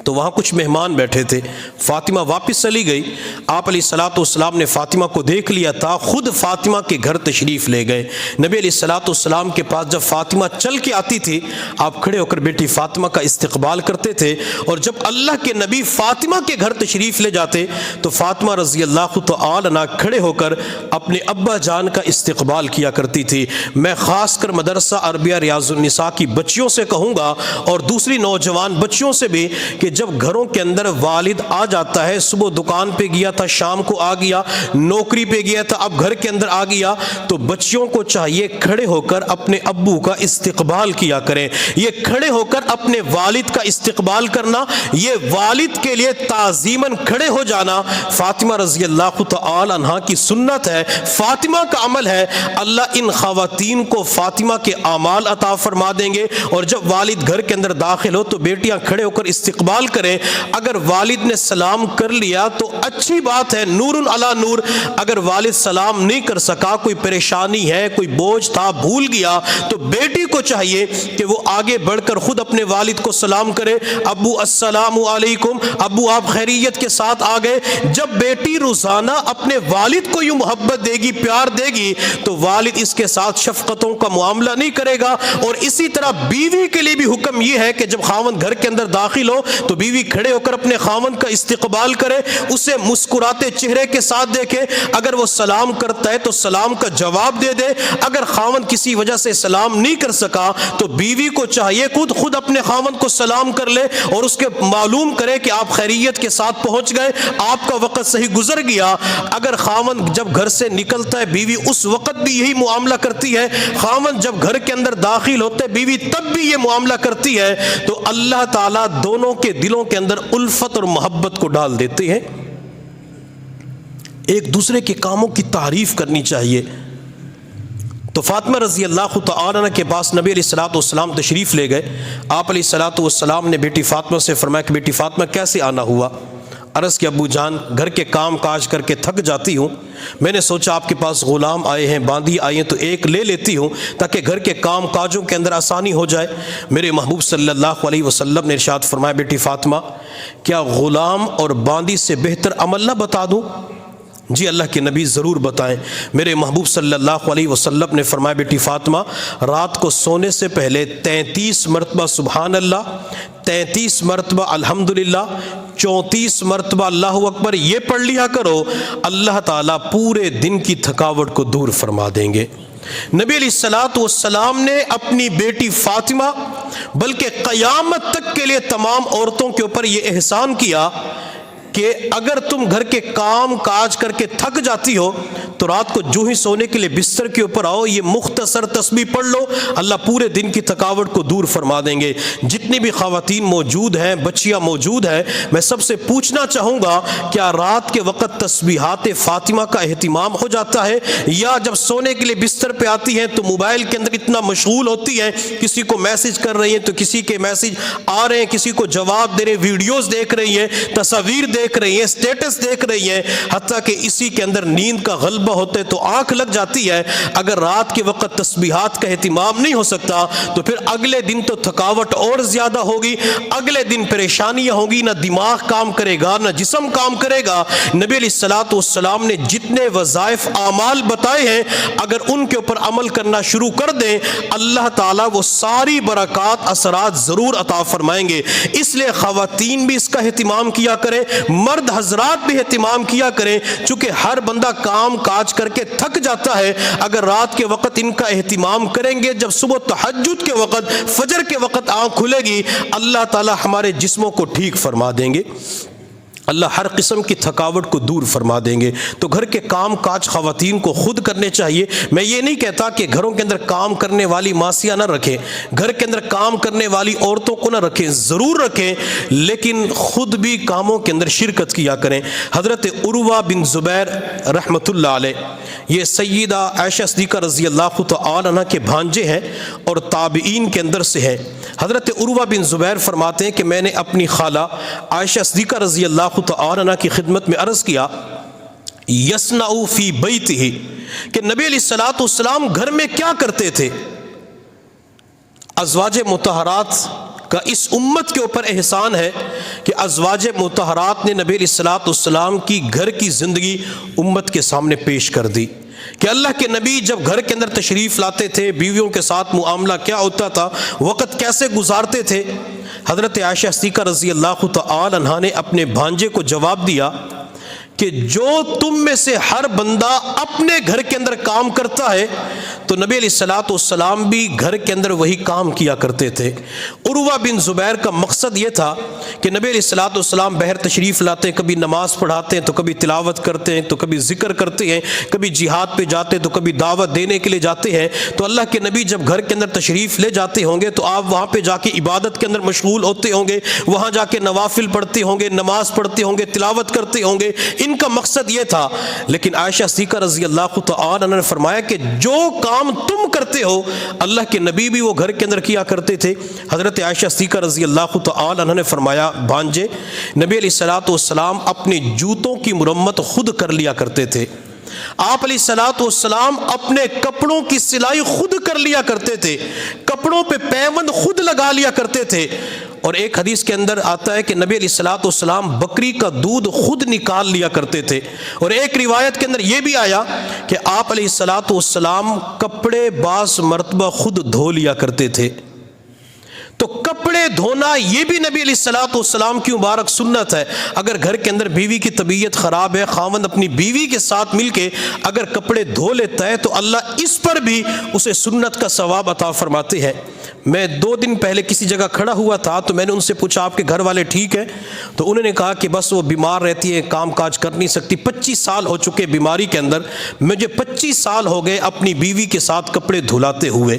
تو وہاں کچھ مہمان بیٹھے تھے۔ فاطمہ واپس چلی گئی، آپ علیہ الصلوۃ والسلام نے فاطمہ کو دیکھ لیا تھا، خود فاطمہ کے گھر تشریف لے گئے۔ نبی علیہ الصلوۃ والسلام کے پاس جب فاطمہ چل کے آتی تھی، آپ کھڑے ہو کر بیٹی فاطمہ کا استقبال کرتے تھے، اور جب اللہ کے نبی فاطمہ کے گھر تشریف لے جاتے تو فاطمہ رضی اللہ تعالی عنہ کھڑے ہو کر اپنے ابا جان کا استقبال کیا کرتی تھی۔ میں خاص کر مدرسہ عربیہ ریاض النساء کی بچیوں سے کہوں گا اور دوسری نوجوان بچیوں سے بھی کہ جب گھروں کے اندر والد آ جاتا ہے، صبح دکان پہ گیا تھا، شام کو آ گیا، نوکری پہ گیا تھا، اب گھر کے اندر آ گیا، تو بچیوں کو چاہیے کھڑے ہو کر اپنے ابو کا استقبال کیا کریں۔ یہ کھڑے ہو کر اپنے والد کا استقبال کرنا، یہ والد کے لیے تعظیماً کھڑے ہو جانا فاطمہ رضی اللہ تعالی عنہا کی سنت ہے، فاطمہ کا عمل ہے۔ اللہ ان خواتین کو فاطمہ کے اعمال عطا فرما دیں گے، اور جب والد گھر کے اندر داخل ہو تو بیٹیاں کھڑے ہو کر استقبال کریں۔ اگر والد نے سلام کر لیا تو اچھی بات ہے، نور علی نور۔ اگر والد سلام نہیں کر سکا، کوئی پریشانی ہے، کوئی بوجھ تھا، بھول گیا، تو بیٹی کو چاہیے کہ وہ آگے بڑھ کر خود اپنے والد کو سلام کرے، ابو السلام علیکم، ابو آپ خیریت کے ساتھ آ گئے۔ جب بیٹی روزانہ اپنے والد کو یوں محبت دے گی، پیار دے گی، تو والد اس کے ساتھ شفقتوں کا معاملہ نہیں کرے گا۔ اور اسی طرح بیوی کے لیے بھی حکم یہ ہے کہ جب خاوند گھر کے اندر داخل ہو تو بیوی کھڑے ہو کر اپنے خاوند کا استقبال کرے، اسے مسکراتے چہرے کے ساتھ دیکھے، اگر وہ سلام کرتا ہے تو سلام کا جواب دے دے، اگر خاوند کسی وجہ سے سلام نہیں کر سکا تو بیوی کو چاہیے خود اپنے خاوند کو سلام کر لے اور اس کے معلوم کرے کہ آپ خیریت کے ساتھ پہنچ گئے، آپ کا وقت صحیح گزر گیا۔ اگر خاوند جب گھر سے نکلتا ہے، بیوی اس وقت بھی یہی معاملہ کرتی ہے، خاوند جب گھر کے اندر داخل ہوتے بیوی تب بھی یہ معاملہ کرتی ہے، تو اللہ تعالیٰ دونوں کے دلوں کے اندر الفت اور محبت کو ڈال دیتے ہیں۔ ایک دوسرے کے کاموں کی تعریف کرنی چاہیے۔ تو فاطمہ رضی اللہ تعالی عنہ کے پاس نبی علیہ الصلوۃ والسلام تشریف لے گئے۔ آپ علیہ الصلوۃ والسلام نے بیٹی فاطمہ سے فرمایا کہ بیٹی فاطمہ کیسے آنا ہوا؟ عرض کہ ابو جان گھر کے کام کاج کر کے تھک جاتی ہوں، میں نے سوچا آپ کے پاس غلام آئے ہیں، باندی آئی ہیں، تو ایک لے لیتی ہوں تاکہ گھر کے کام کاجوں کے اندر آسانی ہو جائے۔ میرے محبوب صلی اللہ علیہ وسلم نے ارشاد فرمایا بیٹی فاطمہ کیا غلام اور باندی سے بہتر عمل نہ بتا دوں؟ جی اللہ کے نبی ضرور بتائیں۔ میرے محبوب صلی اللہ علیہ وسلم نے فرمایا بیٹی فاطمہ رات کو سونے سے پہلے 33 مرتبہ سبحان اللہ، 33 مرتبہ الحمدللہ، 34 مرتبہ اللہ اکبر یہ پڑھ لیا کرو، اللہ تعالیٰ پورے دن کی تھکاوٹ کو دور فرما دیں گے۔ نبی علیہ الصلوۃ والسلام نے اپنی بیٹی فاطمہ بلکہ قیامت تک کے لیے تمام عورتوں کے اوپر یہ احسان کیا کہ اگر تم گھر کے کام کاج کر کے تھک جاتی ہو تو رات کو جو ہی سونے کے لیے بستر کے اوپر آؤ، یہ مختصر تسبیح پڑھ لو، اللہ پورے دن کی تھکاوٹ کو دور فرما دیں گے۔ جتنی بھی خواتین موجود ہیں، بچیاں موجود ہیں، میں سب سے پوچھنا چاہوں گا کیا رات کے وقت تسبیحات فاطمہ کا اہتمام ہو جاتا ہے، یا جب سونے کے لیے بستر پہ آتی ہیں تو موبائل کے اندر اتنا مشغول ہوتی ہیں، کسی کو میسج کر رہی ہیں تو کسی کے میسج آ رہے ہیں، کسی کو جواب دے رہے ہیں، ویڈیوز دیکھ رہی ہیں، تصاویر دیکھ رہی ہیں، سٹیٹس دیکھ رہی ہیں، حتیٰ کہ اسی کے اندر نیند کا غلبہ ہوتا ہے تو آنکھ لگ جاتی ہے۔ اگر رات کے وقت تسبیحات کا اہتمام نہیں ہو سکتا تو پھر اگلے دن تو تھکاوٹ اور زیادہ ہوگی، اگلے دن پریشانیاں ہوگی، نہ دماغ کام کرے گا نہ جسم کام کرے گا۔ نبی علیہ الصلوۃ والسلام نے جتنے وظائف اعمال بتائے ہیں، اگر ان کے اوپر عمل کرنا شروع کر دیں، اللہ تعالیٰ وہ ساری برکات اثرات ضرور عطا فرمائیں گے۔ اس لیے خواتین بھی اس کا اہتمام کیا کریں، مرد حضرات بھی اہتمام کیا کریں، چونکہ ہر بندہ کام کاج کر کے تھک جاتا ہے۔ اگر رات کے وقت ان کا اہتمام کریں گے، جب صبح تہجد کے وقت، فجر کے وقت آنکھ کھلے گی، اللہ تعالیٰ ہمارے جسموں کو ٹھیک فرما دیں گے، اللہ ہر قسم کی تھکاوٹ کو دور فرما دیں گے۔ تو گھر کے کام کاج خواتین کو خود کرنے چاہیے۔ میں یہ نہیں کہتا کہ گھروں کے اندر کام کرنے والی ماسیاں نہ رکھیں، گھر کے اندر کام کرنے والی عورتوں کو نہ رکھیں، ضرور رکھیں، لیکن خود بھی کاموں کے اندر شرکت کیا کریں۔ حضرت عروہ بن زبیر رحمۃ اللہ علیہ، یہ سیدہ عائشہ صدیقہ رضی اللہ تعالی عنہ کے بھانجے ہیں اور تابعین کے اندر سے ہیں۔ حضرت عروہ بن زبیر فرماتے ہیں کہ میں نے اپنی خالہ عائشہ صدیقہ رضی اللہ تعالی عنہ کی خدمت میں عرض کیا، یصنع فی بیتہ، کہ نبی علیہ الصلوۃ والسلام گھر میں کیا کرتے تھے۔ ازواج مطہرات کا اس امت کے اوپر احسان ہے کہ ازواج مطہرات نے نبی علیہ الصلوۃ والسلام کی گھر کی زندگی امت کے سامنے پیش کر دی، کہ اللہ کے نبی جب گھر کے اندر تشریف لاتے تھے، بیویوں کے ساتھ معاملہ کیا ہوتا تھا، وقت کیسے گزارتے تھے۔ حضرت عائشہ صدیقہ رضی اللہ تعالی عنہا نے اپنے بھانجے کو جواب دیا کہ جو تم میں سے ہر بندہ اپنے گھر کے اندر کام کرتا ہے تو نبی علیہ الصلوۃ والسلام بھی گھر کے اندر وہی کام کیا کرتے تھے۔ عروہ بن زبیر کا مقصد یہ تھا کہ نبی علیہ الصلوۃ والسلام باہر تشریف لاتے ہیں، کبھی نماز پڑھاتے ہیں تو کبھی تلاوت کرتے ہیں تو کبھی ذکر کرتے ہیں، کبھی جہاد پہ جاتے تو کبھی دعوت دینے کے لیے جاتے ہیں، تو اللہ کے نبی جب گھر کے اندر تشریف لے جاتے ہوں گے تو آپ وہاں پہ جا کے عبادت کے اندر مشغول ہوتے ہوں گے، وہاں جا کے نوافل پڑھتے ہوں گے، نماز پڑھتے ہوں گے، تلاوت کرتے ہوں گے، ان کا مقصد یہ تھا۔ لیکن عائشہ صدیقہ رضی اللہ تعالی عنہ نے فرمایا کہ جو کام تم کرتے ہو اللہ کے نبی بھی وہ گھر کے اندر کیا کرتے تھے۔ حضرت عائشہ صدیقہ رضی اللہ تعالی عنہ نے فرمایا، بھانجے، نبی علیہ الصلوۃ والسلام اپنے جوتوں کی مرمت خود کر لیا کرتے تھے، آپ علیہ الصلوۃ والسلام اپنے کپڑوں کی سلائی خود کر لیا کرتے تھے، کپڑوں پہ پیوند خود لگا لیا کرتے تھے۔ اور ایک حدیث کے اندر آتا ہے کہ نبی علیہ الصلوۃ والسلام بکری کا دودھ خود نکال لیا کرتے تھے، اور ایک روایت کے اندر یہ بھی آیا کہ آپ علیہ الصلوۃ والسلام کپڑے بعض مرتبہ خود دھو لیا کرتے تھے۔ تو کپڑے دھونا یہ بھی نبی علیہ الصلوۃ والسلام کی مبارک سنت ہے۔ اگر گھر کے اندر بیوی کی طبیعت خراب ہے، خاوند اپنی بیوی کے ساتھ مل کے اگر کپڑے دھو لیتا ہے تو اللہ اس پر بھی اسے سنت کا ثواب عطا فرماتے ہیں۔ میں 2 دن پہلے کسی جگہ کھڑا ہوا تھا تو میں نے ان سے پوچھا آپ کے گھر والے ٹھیک ہیں؟ تو انہوں نے کہا کہ بس وہ بیمار رہتی ہے، کام کاج کر نہیں سکتی، 25 سال ہو چکے بیماری کے اندر، مجھے 25 سال ہو گئے اپنی بیوی کے ساتھ کپڑے دھلاتے ہوئے۔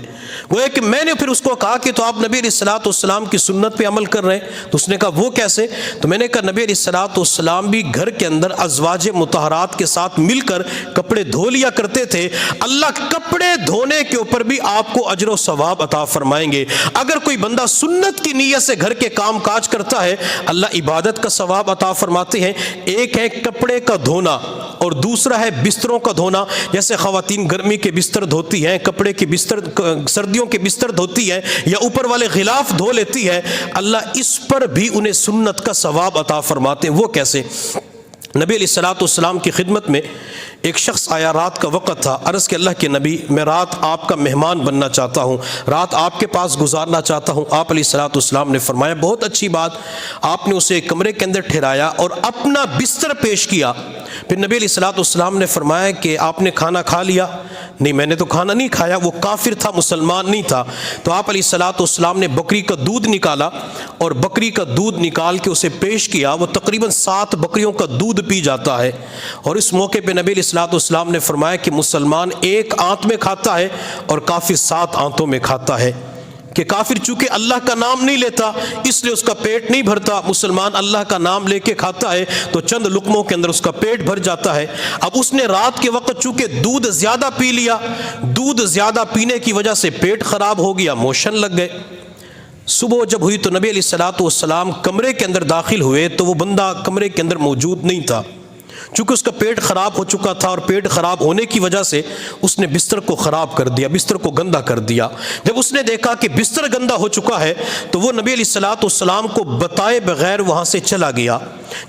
وہ کہ میں نے پھر اس کو کہا کہ تو آپ نبی علیہ الصلوۃ والسلام کی سنت پہ عمل کر رہے ہیں؟ تو اس نے کہا وہ کیسے؟ تو میں نے کہا نبی علیہ الصلوۃ والسلام بھی گھر کے اندر ازواج مطہرات کے ساتھ مل کر کپڑے دھو لیا کرتے تھے، اللہ کپڑے دھونے کے اوپر بھی آپ کو اجر و ثواب عطا فرمائیں گے۔ اگر کوئی بندہ سنت کی نیت سے گھر کے کام کاج کرتا ہے اللہ عبادت کا ثواب عطا فرماتے ہیں۔ ایک ہے کپڑے کا دھونا اور دوسرا ہے بستروں کا دھونا، جیسے خواتین گرمی کے بستر دھوتی ہیں، کپڑے کے بستر سردیوں کے بستر دھوتی ہیں یا اوپر والے غلاف دھو لیتی ہے، اللہ اس پر بھی انہیں سنت کا ثواب عطا فرماتے ہیں۔ وہ کیسے؟ نبی علیہ الصلوۃ والسلام کی خدمت میں ایک شخص آیا، رات کا وقت تھا، عرض کہ اللہ کے نبی میں رات آپ کا مہمان بننا چاہتا ہوں، رات آپ کے پاس گزارنا چاہتا ہوں۔ آپ علیہ الصلوۃ والسلام نے فرمایا بہت اچھی بات۔ آپ نے اسے کمرے کے اندر ٹھہرایا اور اپنا بستر پیش کیا۔ پھر نبی علیہ الصلوۃ والسلام نے فرمایا کہ آپ نے کھانا کھا لیا؟ نہیں، میں نے تو کھانا نہیں کھایا۔ وہ کافر تھا، مسلمان نہیں تھا۔ تو آپ علیہ الصلوۃ والسلام نے بکری کا دودھ نکالا اور بکری کا دودھ نکال کے اسے پیش کیا۔ وہ تقریباً 7 بکریوں کا دودھ پی جاتا ہے، اور اس موقع پہ نبی علیہ الصلوۃ والسلام نے فرمایا کہ مسلمان 1 آنت میں کھاتا ہے اور کافر 7 آنتوں میں کھاتا ہے، کہ کافر چونکہ اللہ کا نام نہیں لیتا اس لیے اس کا پیٹ نہیں بھرتا، مسلمان اللہ کا نام لے کے کھاتا ہے تو چند لقموں کے اندر اس کا پیٹ بھر جاتا ہے۔ اب اس نے رات کے وقت چونکہ دودھ زیادہ پی لیا، دودھ زیادہ پینے کی وجہ سے پیٹ خراب ہو گیا، موشن لگ گئے۔ صبح جب ہوئی تو نبی علیہ الصلوۃ والسلام کمرے کے اندر داخل ہوئے تو وہ بندہ کمرے کے اندر موجود نہیں تھا، چونکہ اس کا پیٹ خراب ہو چکا تھا، اور پیٹ خراب ہونے کی وجہ سے اس نے بستر کو خراب کر دیا، بستر کو گندا کر دیا۔ جب اس نے دیکھا کہ بستر گندا ہو چکا ہے تو وہ نبی علیہ الصلوۃ والسلام کو بتائے بغیر وہاں سے چلا گیا۔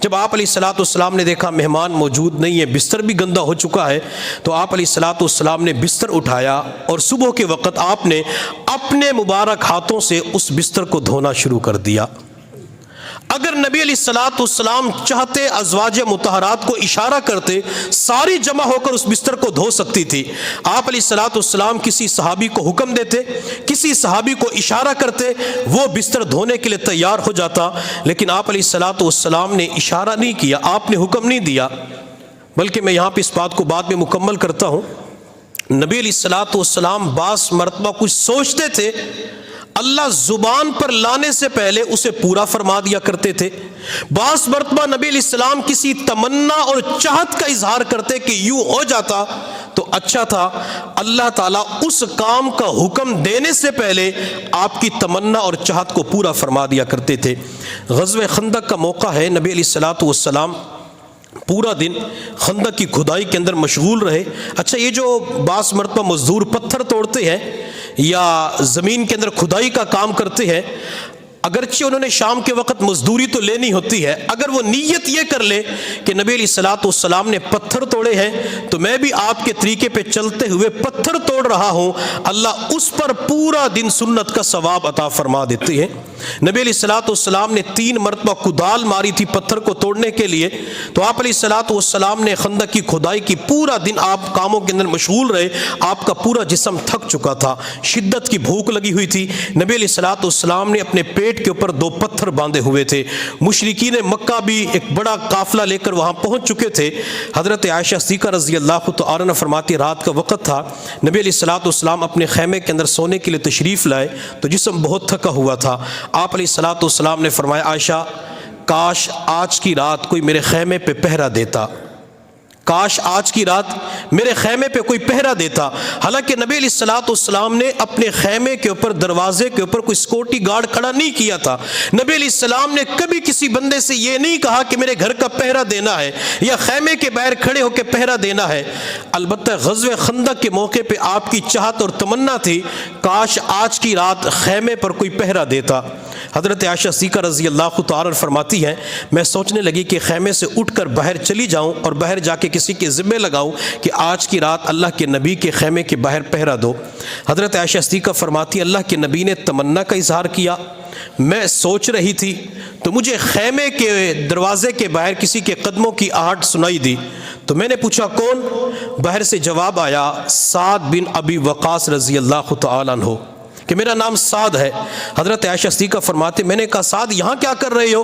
جب آپ علیہ الصلوۃ والسلام نے دیکھا مہمان موجود نہیں ہے، بستر بھی گندا ہو چکا ہے، تو آپ علیہ الصلوۃ والسلام نے بستر اٹھایا اور صبح کے وقت آپ نے اپنے مبارک ہاتھوں سے اس بستر کو دھونا شروع کر دیا۔ اگر نبی علیہ الصلوۃ والسلام چاہتے ازواج مطہرات کو اشارہ کرتے، ساری جمع ہو کر اس بستر کو دھو سکتی تھی۔ آپ علیہ الصلوۃ والسلام کسی صحابی کو حکم دیتے، کسی صحابی کو اشارہ کرتے، وہ بستر دھونے کے لیے تیار ہو جاتا، لیکن آپ علیہ الصلوۃ والسلام نے اشارہ نہیں کیا، آپ نے حکم نہیں دیا۔ بلکہ میں یہاں پہ اس بات کو بعد میں مکمل کرتا ہوں، نبی علیہ الصلوۃ والسلام بعض مرتبہ کچھ سوچتے تھے، اللہ زبان پر لانے سے پہلے اسے پورا فرما دیا کرتے تھے۔ بعض مرتبہ نبی علیہ السلام کسی تمنا اور چاہت کا اظہار کرتے کہ یوں ہو جاتا تو اچھا تھا، اللہ تعالیٰ اس کام کا حکم دینے سے پہلے آپ کی تمنا اور چاہت کو پورا فرما دیا کرتے تھے۔ غزوہ خندق کا موقع ہے، نبی علیہ الصلوۃ والسلام پورا دن خندق کی کھدائی کے اندر مشغول رہے۔ اچھا، یہ جو بعض مرتبہ مزدور پتھر توڑتے ہیں یا زمین کے اندر کھدائی کا کام کرتے ہیں، اگرچہ انہوں نے شام کے وقت مزدوری تو لینی ہوتی ہے، اگر وہ نیت یہ کر لے کہ نبی علیہ الصلوۃ والسلام نے پتھر توڑے ہیں تو میں بھی آپ کے طریقے پہ چلتے ہوئے پتھر توڑ رہا ہوں، اللہ اس پر پورا دن سنت کا ثواب عطا فرما دیتے ہیں۔ نبی علیہ الصلوۃ والسلام نے 3 مرتبہ کدال ماری تھی پتھر کو توڑنے کے لیے، تو آپ علیہ الصلوۃ والسلام نے خندق کی کھدائی کی، پورا دن آپ کاموں کے اندر مشغول رہے، آپ کا پورا جسم تھک چکا تھا، شدت کی بھوک لگی ہوئی تھی۔ نبی علیہ الصلوۃ والسلام نے اپنے پیٹ کے اوپر 2 پتھر باندھے ہوئے تھے۔ مشرکین مکہ بھی ایک بڑا قافلہ لے کر وہاں پہنچ چکے تھے۔ حضرت عائشہ صدیقہ رضی اللہ تعالی عنہا فرماتی رات کا وقت تھا، نبی علیہ الصلوۃ والسلام اپنے خیمے کے اندر سونے کے لیے تشریف لائے تو جسم بہت تھکا ہوا تھا۔ آپ علیہ الصلوۃ والسلام نے فرمایا، عائشہ کاش آج کی رات کوئی میرے خیمے پہ پہرا دیتا، کاش آج کی رات میرے خیمے پہ کوئی پہرا دیتا۔ حالانکہ نبی علیہ الصلوۃ والسلام نے اپنے خیمے کے اوپر، دروازے کے اوپر کوئی سیکورٹی گارڈ کھڑا نہیں کیا تھا۔ نبی علیہ السلام نے کبھی کسی بندے سے یہ نہیں کہا کہ میرے گھر کا پہرا دینا ہے یا خیمے کے باہر کھڑے ہو کے پہرا دینا ہے۔ البتہ غزوہ خندق کے موقع پہ آپ کی چاہت اور تمنا تھی کاش آج کی رات خیمے پر کوئی پہرا دیتا۔ حضرت عائشہ صدیقہ رضی اللہ تعالی عنہا فرماتی ہیں، میں سوچنے لگی کہ خیمے سے اٹھ کر باہر چلی جاؤں اور باہر جا کے کسی کے ذمہ لگاؤں کہ آج کی رات اللہ کے نبی کے خیمے کے باہر پہرا دو۔ حضرت عائشہ صدیقہ فرماتی، اللہ کے نبی نے تمنا کا اظہار کیا، میں سوچ رہی تھی تو مجھے خیمے کے دروازے کے باہر کسی کے قدموں کی آہٹ سنائی دی، تو میں نے پوچھا کون؟ باہر سے جواب آیا، سعد بن ابی وقاص رضی اللہ تعالی عنہ، کہ میرا نام سعد ہے۔ حضرت عائشہ صدیقہ فرماتے، میں نے کہا سعد یہاں کیا کر رہے ہو؟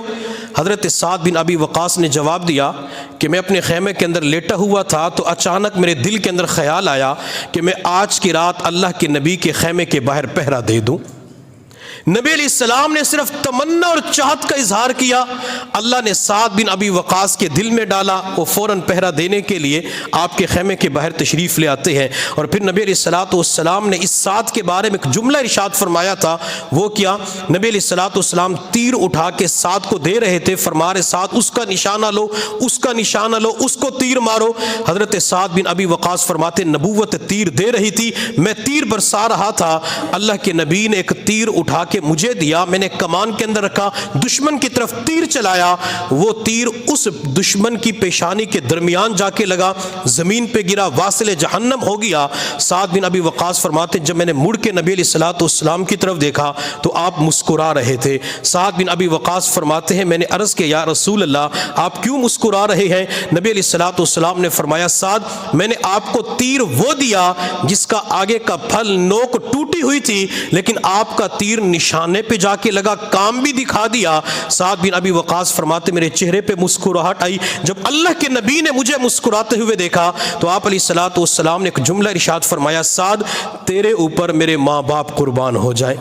حضرت سعد بن ابی وقاص نے جواب دیا کہ میں اپنے خیمے کے اندر لیٹا ہوا تھا تو اچانک میرے دل کے اندر خیال آیا کہ میں آج کی رات اللہ کے نبی کے خیمے کے باہر پہرا دے دوں۔ نبی علیہ السلام نے صرف تمنا اور چاہت کا اظہار کیا، اللہ نے سعد بن ابی وقاص کے دل میں ڈالا، وہ فوراً پہرا دینے کے لیے آپ کے خیمے کے باہر تشریف لے آتے ہیں۔ اور پھر نبی علیہ الصلوۃ والسلام نے اس سعد کے بارے میں ایک جملہ ارشاد فرمایا تھا، وہ کیا؟ نبی علیہ الصلوۃ والسلام تیر اٹھا کے سعد کو دے رہے تھے، فرما رہے سعد اس کا نشانہ لو، اس کا نشانہ لو، اس کو تیر مارو۔ حضرت سعد بن ابی وقاص فرماتے، نبوت تیر دے رہی تھی، میں تیر برسا رہا تھا، اللہ کے نبی نے ایک تیر اٹھا لا کے مجھے دیا، میں نے کمان کے اندر رکھا، دشمن کی طرف تیر چلایا، وہ تیر اس دشمن کی پیشانی کے درمیان جا کے لگا، زمین پہ گرا، واصل جہنم ہو گیا۔ سعد بن ابی وقاص فرماتے جب میں نے مڑ کے نبی علیہ الصلوۃ والسلام کی طرف دیکھا تو آپ مسکرا رہے تھے۔ سعد بن ابی وقاص فرماتے ہیں میں نے عرض کیا یا رسول اللہ آپ کیوں مسکرا رہے ہیں؟ نبی علیہ الصلوۃ والسلام نے فرمایا سعد میں نے آپ کو تیر وہ دیا جس کا آگے کا پھل نوک ٹوٹی ہوئی تھی، لیکن آپ کا تیر نشانے پہ جا کے لگا، کام بھی دکھا دیا۔ سعد بن ابی وقاص فرماتے میرے چہرے پہ مسکراہٹ آئی۔ جب اللہ کے نبی نے مجھے مسکراتے ہوئے دیکھا تو آپ علیہ الصلوۃ والسلام نے ایک جملہ ارشاد فرمایا سعد تیرے اوپر میرے ماں باپ قربان ہو جائے،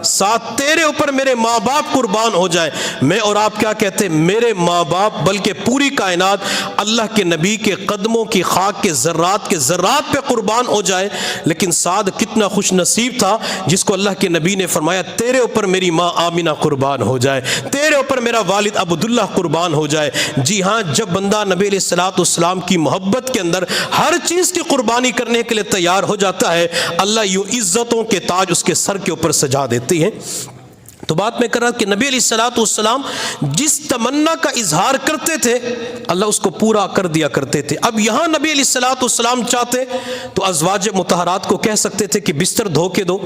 ساتھ تیرے اوپر میرے ماں باپ قربان ہو جائے۔ میں اور آپ کیا کہتے ہیں؟ میرے ماں باپ بلکہ پوری کائنات اللہ کے نبی کے قدموں کی خاک کے ذرات پہ قربان ہو جائے۔ لیکن سعد کتنا خوش نصیب تھا جس کو اللہ کے نبی نے فرمایا تیرے اوپر میری ماں آمینہ قربان ہو جائے، تیرے اوپر میرا والد عبداللہ قربان ہو جائے۔ جی ہاں، جب بندہ نبی علیہ الصلوۃ والسلام کی محبت کے اندر ہر چیز کی قربانی کرنے کے لیے تیار ہو جاتا ہے، اللہ یوں عزتوں کے تاج اس کے سر کے اوپر سجا دیتے ہیں۔ تو بات میں کر رہا کہ نبی علیہ الصلوۃ والسلام جس تمنا کا اظہار کرتے تھے اللہ اس کو پورا کر دیا کرتے تھے۔ اب یہاں نبی علیہ الصلوۃ والسلام چاہتے تو ازواج مطہرات کو کہہ سکتے تھے کہ بستر دھو کے دو،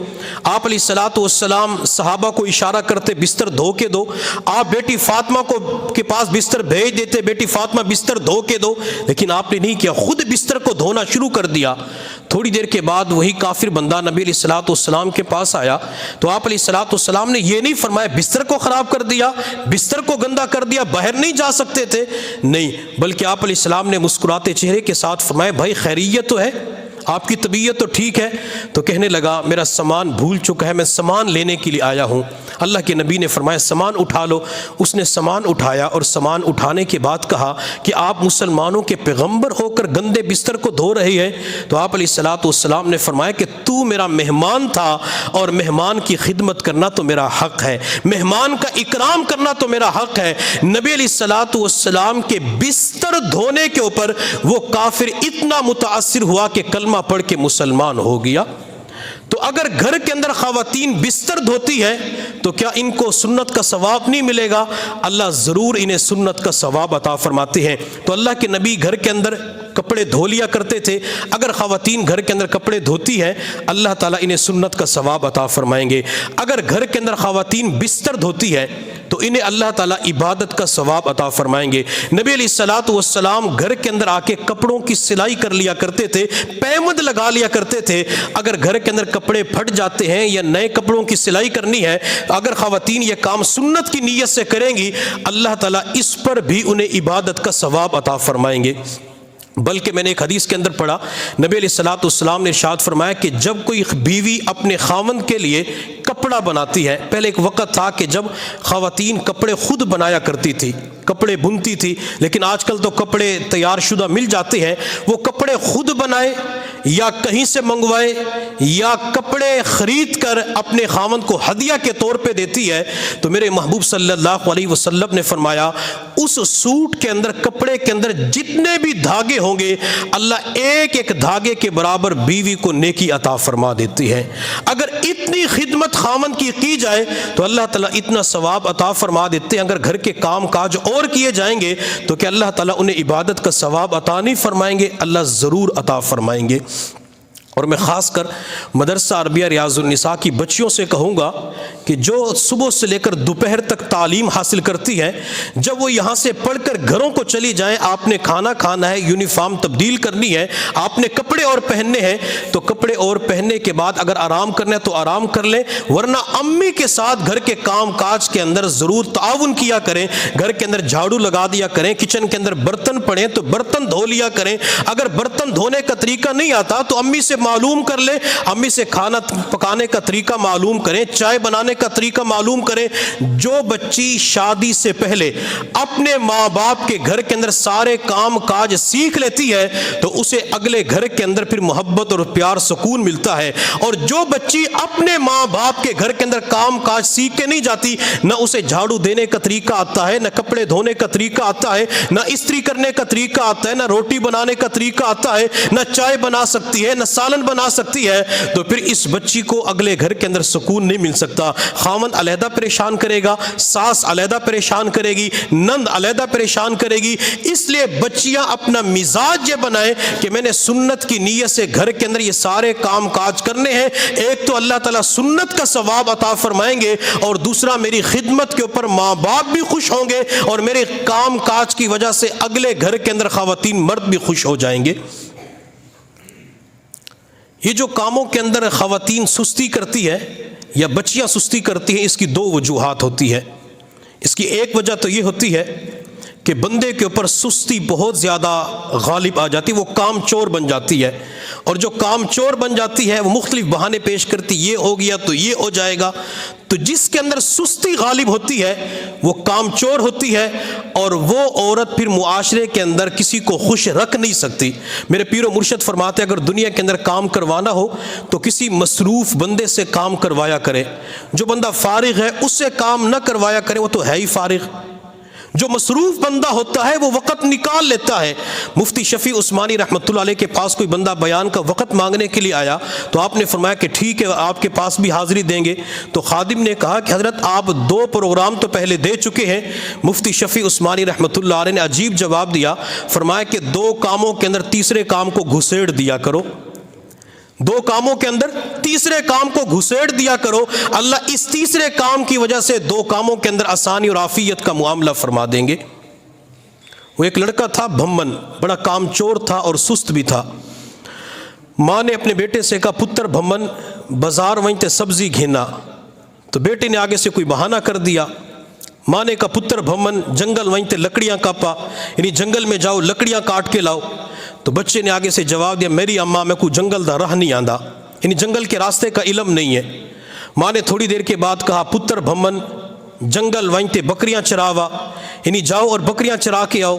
آپ علیہ الصلوۃ والسلام صحابہ کو اشارہ کرتے بستر دھو کے دو، آپ بیٹی فاطمہ کے پاس بستر بھیج دیتے بیٹی فاطمہ بستر دھو کے دو، لیکن آپ نے نہیں کیا، خود بستر کو دھونا شروع کر دیا۔ تھوڑی دیر کے بعد وہی کافر بندہ نبی علیہ الصلوۃ والسلام کے پاس آیا تو آپ علیہ الصلوۃ والسلام نے یہ نہیں فرمایا بستر کو خراب کر دیا، بستر کو گندا کر دیا، باہر نہیں جا سکتے تھے، نہیں، بلکہ آپ علیہ السلام نے مسکراتے چہرے کے ساتھ فرمایا بھائی خیریت تو ہے، آپ کی طبیعت تو ٹھیک ہے؟ تو کہنے لگا میرا سامان بھول چکا ہے، میں سامان لینے کے لیے آیا ہوں۔ اللہ کے نبی نے فرمایا سامان اٹھا لو، اس نے سامان اٹھایا اور سامان اٹھانے کے بعد کہا کہ آپ مسلمانوں کے پیغمبر ہو کر گندے بستر کو دھو رہے ہیں؟ تو آپ علیہ الصلوۃ والسلام نے فرمایا کہ تو میرا مہمان تھا اور مہمان کی خدمت کرنا تو میرا حق ہے، مہمان کا اکرام کرنا تو میرا حق ہے۔ نبی علیہ الصلوۃ والسلام کے بستر دھونے کے اوپر وہ کافر اتنا متاثر ہوا کہ کلمہ پڑھ کے مسلمان ہو گیا۔ تو اگر گھر کے اندر خواتین بستر دھوتی ہے تو کیا ان کو سنت کا ثواب نہیں ملے گا؟ اللہ ضرور انہیں سنت کا ثواب عطا فرماتے ہیں۔ تو اللہ کے نبی گھر کے اندر کپڑے دھو لیا کرتے تھے، اگر خواتین گھر کے اندر کپڑے دھوتی ہے اللہ تعالیٰ انہیں سنت کا ثواب عطا فرمائیں گے۔ اگر گھر کے اندر خواتین بستر دھوتی ہے تو انہیں اللہ تعالیٰ عبادت کا ثواب عطا فرمائیں گے۔ نبی علیہ الصلوۃ والسلام گھر کے اندر آ کے کپڑوں کی سلائی کر لیا کرتے تھے، پیمد لگا لیا کرتے تھے۔ اگر گھر کے اندر کپڑے پھٹ جاتے ہیں یا نئے کپڑوں کی سلائی کرنی ہے، اگر خواتین یہ کام سنت کی نیت سے کریں گی اللہ تعالیٰ اس پر بھی انہیں عبادت کا ثواب عطا فرمائیں گے۔ بلکہ میں نے ایک حدیث کے اندر پڑھا نبی علیہ الصلوۃ والسلام نے ارشاد فرمایا کہ جب کوئی بیوی اپنے خاوند کے لیے کپڑا بناتی ہے، پہلے ایک وقت تھا کہ جب خواتین کپڑے خود بنایا کرتی تھی، کپڑے بنتی تھی، لیکن آج کل تو کپڑے تیار شدہ مل جاتے ہیں، وہ کپڑے خود بنائے یا کہیں سے منگوائے یا کپڑے خرید کر اپنے خاوند کو ہدیہ کے طور پہ دیتی ہے، تو میرے محبوب صلی اللہ علیہ وسلم نے فرمایا اس سوٹ کے اندر کپڑے کے اندر جتنے بھی دھاگے ہوں گے اللہ ایک ایک دھاگے کے برابر بیوی کو نیکی عطا فرما دیتی ہے۔ اگر اتنی خدمت خاوند کی جائے تو اللہ تعالیٰ اتنا ثواب عطا فرما دیتے ہیں۔ اگر گھر کے کام کاج اور کیے جائیں گے تو کہ اللہ تعالیٰ انہیں عبادت کا ثواب عطا نہیں فرمائیں گے؟ اللہ ضرور عطا فرمائیں گے۔ اور میں خاص کر مدرسہ عربیہ ریاض النساء کی بچیوں سے کہوں گا کہ جو صبح سے لے کر دوپہر تک تعلیم حاصل کرتی ہیں، جب وہ یہاں سے پڑھ کر گھروں کو چلی جائیں، آپ نے کھانا کھانا ہے، یونیفارم تبدیل کرنی ہے، آپ نے کپڑے اور پہننے ہیں، تو کپڑے اور پہننے کے بعد اگر آرام کرنا ہے تو آرام کر لیں، ورنہ امی کے ساتھ گھر کے کام کاج کے اندر ضرور تعاون کیا کریں، گھر کے اندر جھاڑو لگا دیا کریں، کچن کے اندر برتن پڑیں تو برتن دھو لیا کریں، اگر برتن دھونے کا طریقہ نہیں آتا تو امی سے معلوم کر لیں، امی سے کھانا پکانے کا طریقہ معلوم کریں، چائے بنانے کا طریقہ معلوم کریں۔ جو بچی شادی سے پہلے اپنے ماں باپ کے گھر کے اندر سارے کام کاج سیکھ لیتی ہے تو اسے اگلے گھر کے اندر پھر محبت اور پیار سکون ملتا ہے، اور جو بچی اپنے ماں باپ کے گھر کے اندر کام کاج سیکھ کے نہیں جاتی، نہ اسے جھاڑو دینے کا طریقہ آتا ہے، نہ کپڑے دھونے کا طریقہ آتا ہے، نہ استری کرنے کا طریقہ آتا ہے، نہ روٹی بنانے کا طریقہ آتا ہے، نہ چائے بنا سکتی ہے، نہ سالن سالن بنا سکتی ہے تو پھر اس بچی کو اگلے گھر کے اندر سکون نہیں مل سکتا. خاوند علیحدہ پریشان کرے گا, ساس علیحدہ پریشان کرے گی, نند علیحدہ پریشان کرے گی. اس لیے بچیاں اپنا مزاج یہ بنائیں کہ میں نے سنت کی نیت سے گھر کے اندر یہ سارے کام کاج کرنے ہیں. ایک تو اللہ تعالیٰ سنت کا ثواب عطا فرمائیں گے, اور دوسرا میری خدمت کے اوپر ماں باپ بھی خوش ہوں گے, اور میرے کام کاج کی وجہ سے اگلے گھر کے اندر خواتین مرد بھی خوش ہو جائیں گے. یہ جو کاموں کے اندر خواتین سستی کرتی ہے یا بچیاں سستی کرتی ہیں, اس کی دو وجوہات ہوتی ہے. اس کی ایک وجہ تو یہ ہوتی ہے کہ بندے کے اوپر سستی بہت زیادہ غالب آ جاتی ہے, وہ کام چور بن جاتی ہے, اور جو کام چور بن جاتی ہے وہ مختلف بہانے پیش کرتی, یہ ہو گیا تو یہ ہو جائے گا. تو جس کے اندر سستی غالب ہوتی ہے وہ کام چور ہوتی ہے, اور وہ عورت پھر معاشرے کے اندر کسی کو خوش رکھ نہیں سکتی. میرے پیر و مرشد فرماتے ہیں اگر دنیا کے اندر کام کروانا ہو تو کسی مصروف بندے سے کام کروایا کرے. جو بندہ فارغ ہے اس سے کام نہ کروایا کرے, وہ تو ہے ہی فارغ. جو مصروف بندہ ہوتا ہے وہ وقت نکال لیتا ہے. مفتی شفیع عثمانی رحمۃ اللہ علیہ کے پاس کوئی بندہ بیان کا وقت مانگنے کے لیے آیا تو آپ نے فرمایا کہ ٹھیک ہے آپ کے پاس بھی حاضری دیں گے. تو خادم نے کہا کہ حضرت آپ 2 پروگرام تو پہلے دے چکے ہیں. مفتی شفیع عثمانی رحمۃ اللہ علیہ نے عجیب جواب دیا, فرمایا کہ 2 کاموں کے اندر تیسرے کام کو گھسیڑ دیا کرو. 2 کاموں کے اندر تیسرے کام کو گھسیڑ دیا کرو, اللہ اس تیسرے کام کی وجہ سے 2 کاموں کے اندر آسانی اور عافیت کا معاملہ فرما دیں گے. وہ ایک لڑکا تھا بھمن, بڑا کام چور تھا اور سست بھی تھا. ماں نے اپنے بیٹے سے کہا پتر بھمن بازار وہیں تے سبزی گھینا. تو بیٹے نے آگے سے کوئی بہانہ کر دیا. ماں نے کہا پتر بھمن جنگل وہیں تے لکڑیاں کاپا, یعنی جنگل میں جاؤ لکڑیاں کاٹ کے لاؤ. تو بچے نے آگے سے جواب دیا میری اماں میں کوئی جنگل دا راہ نہیں آندا, یعنی جنگل کے راستے کا علم نہیں ہے. ماں نے تھوڑی دیر کے بعد کہا پتر بھمن جنگل وہیں تے بکریاں چراوا, یعنی جاؤ اور بکریاں چرا کے آؤ.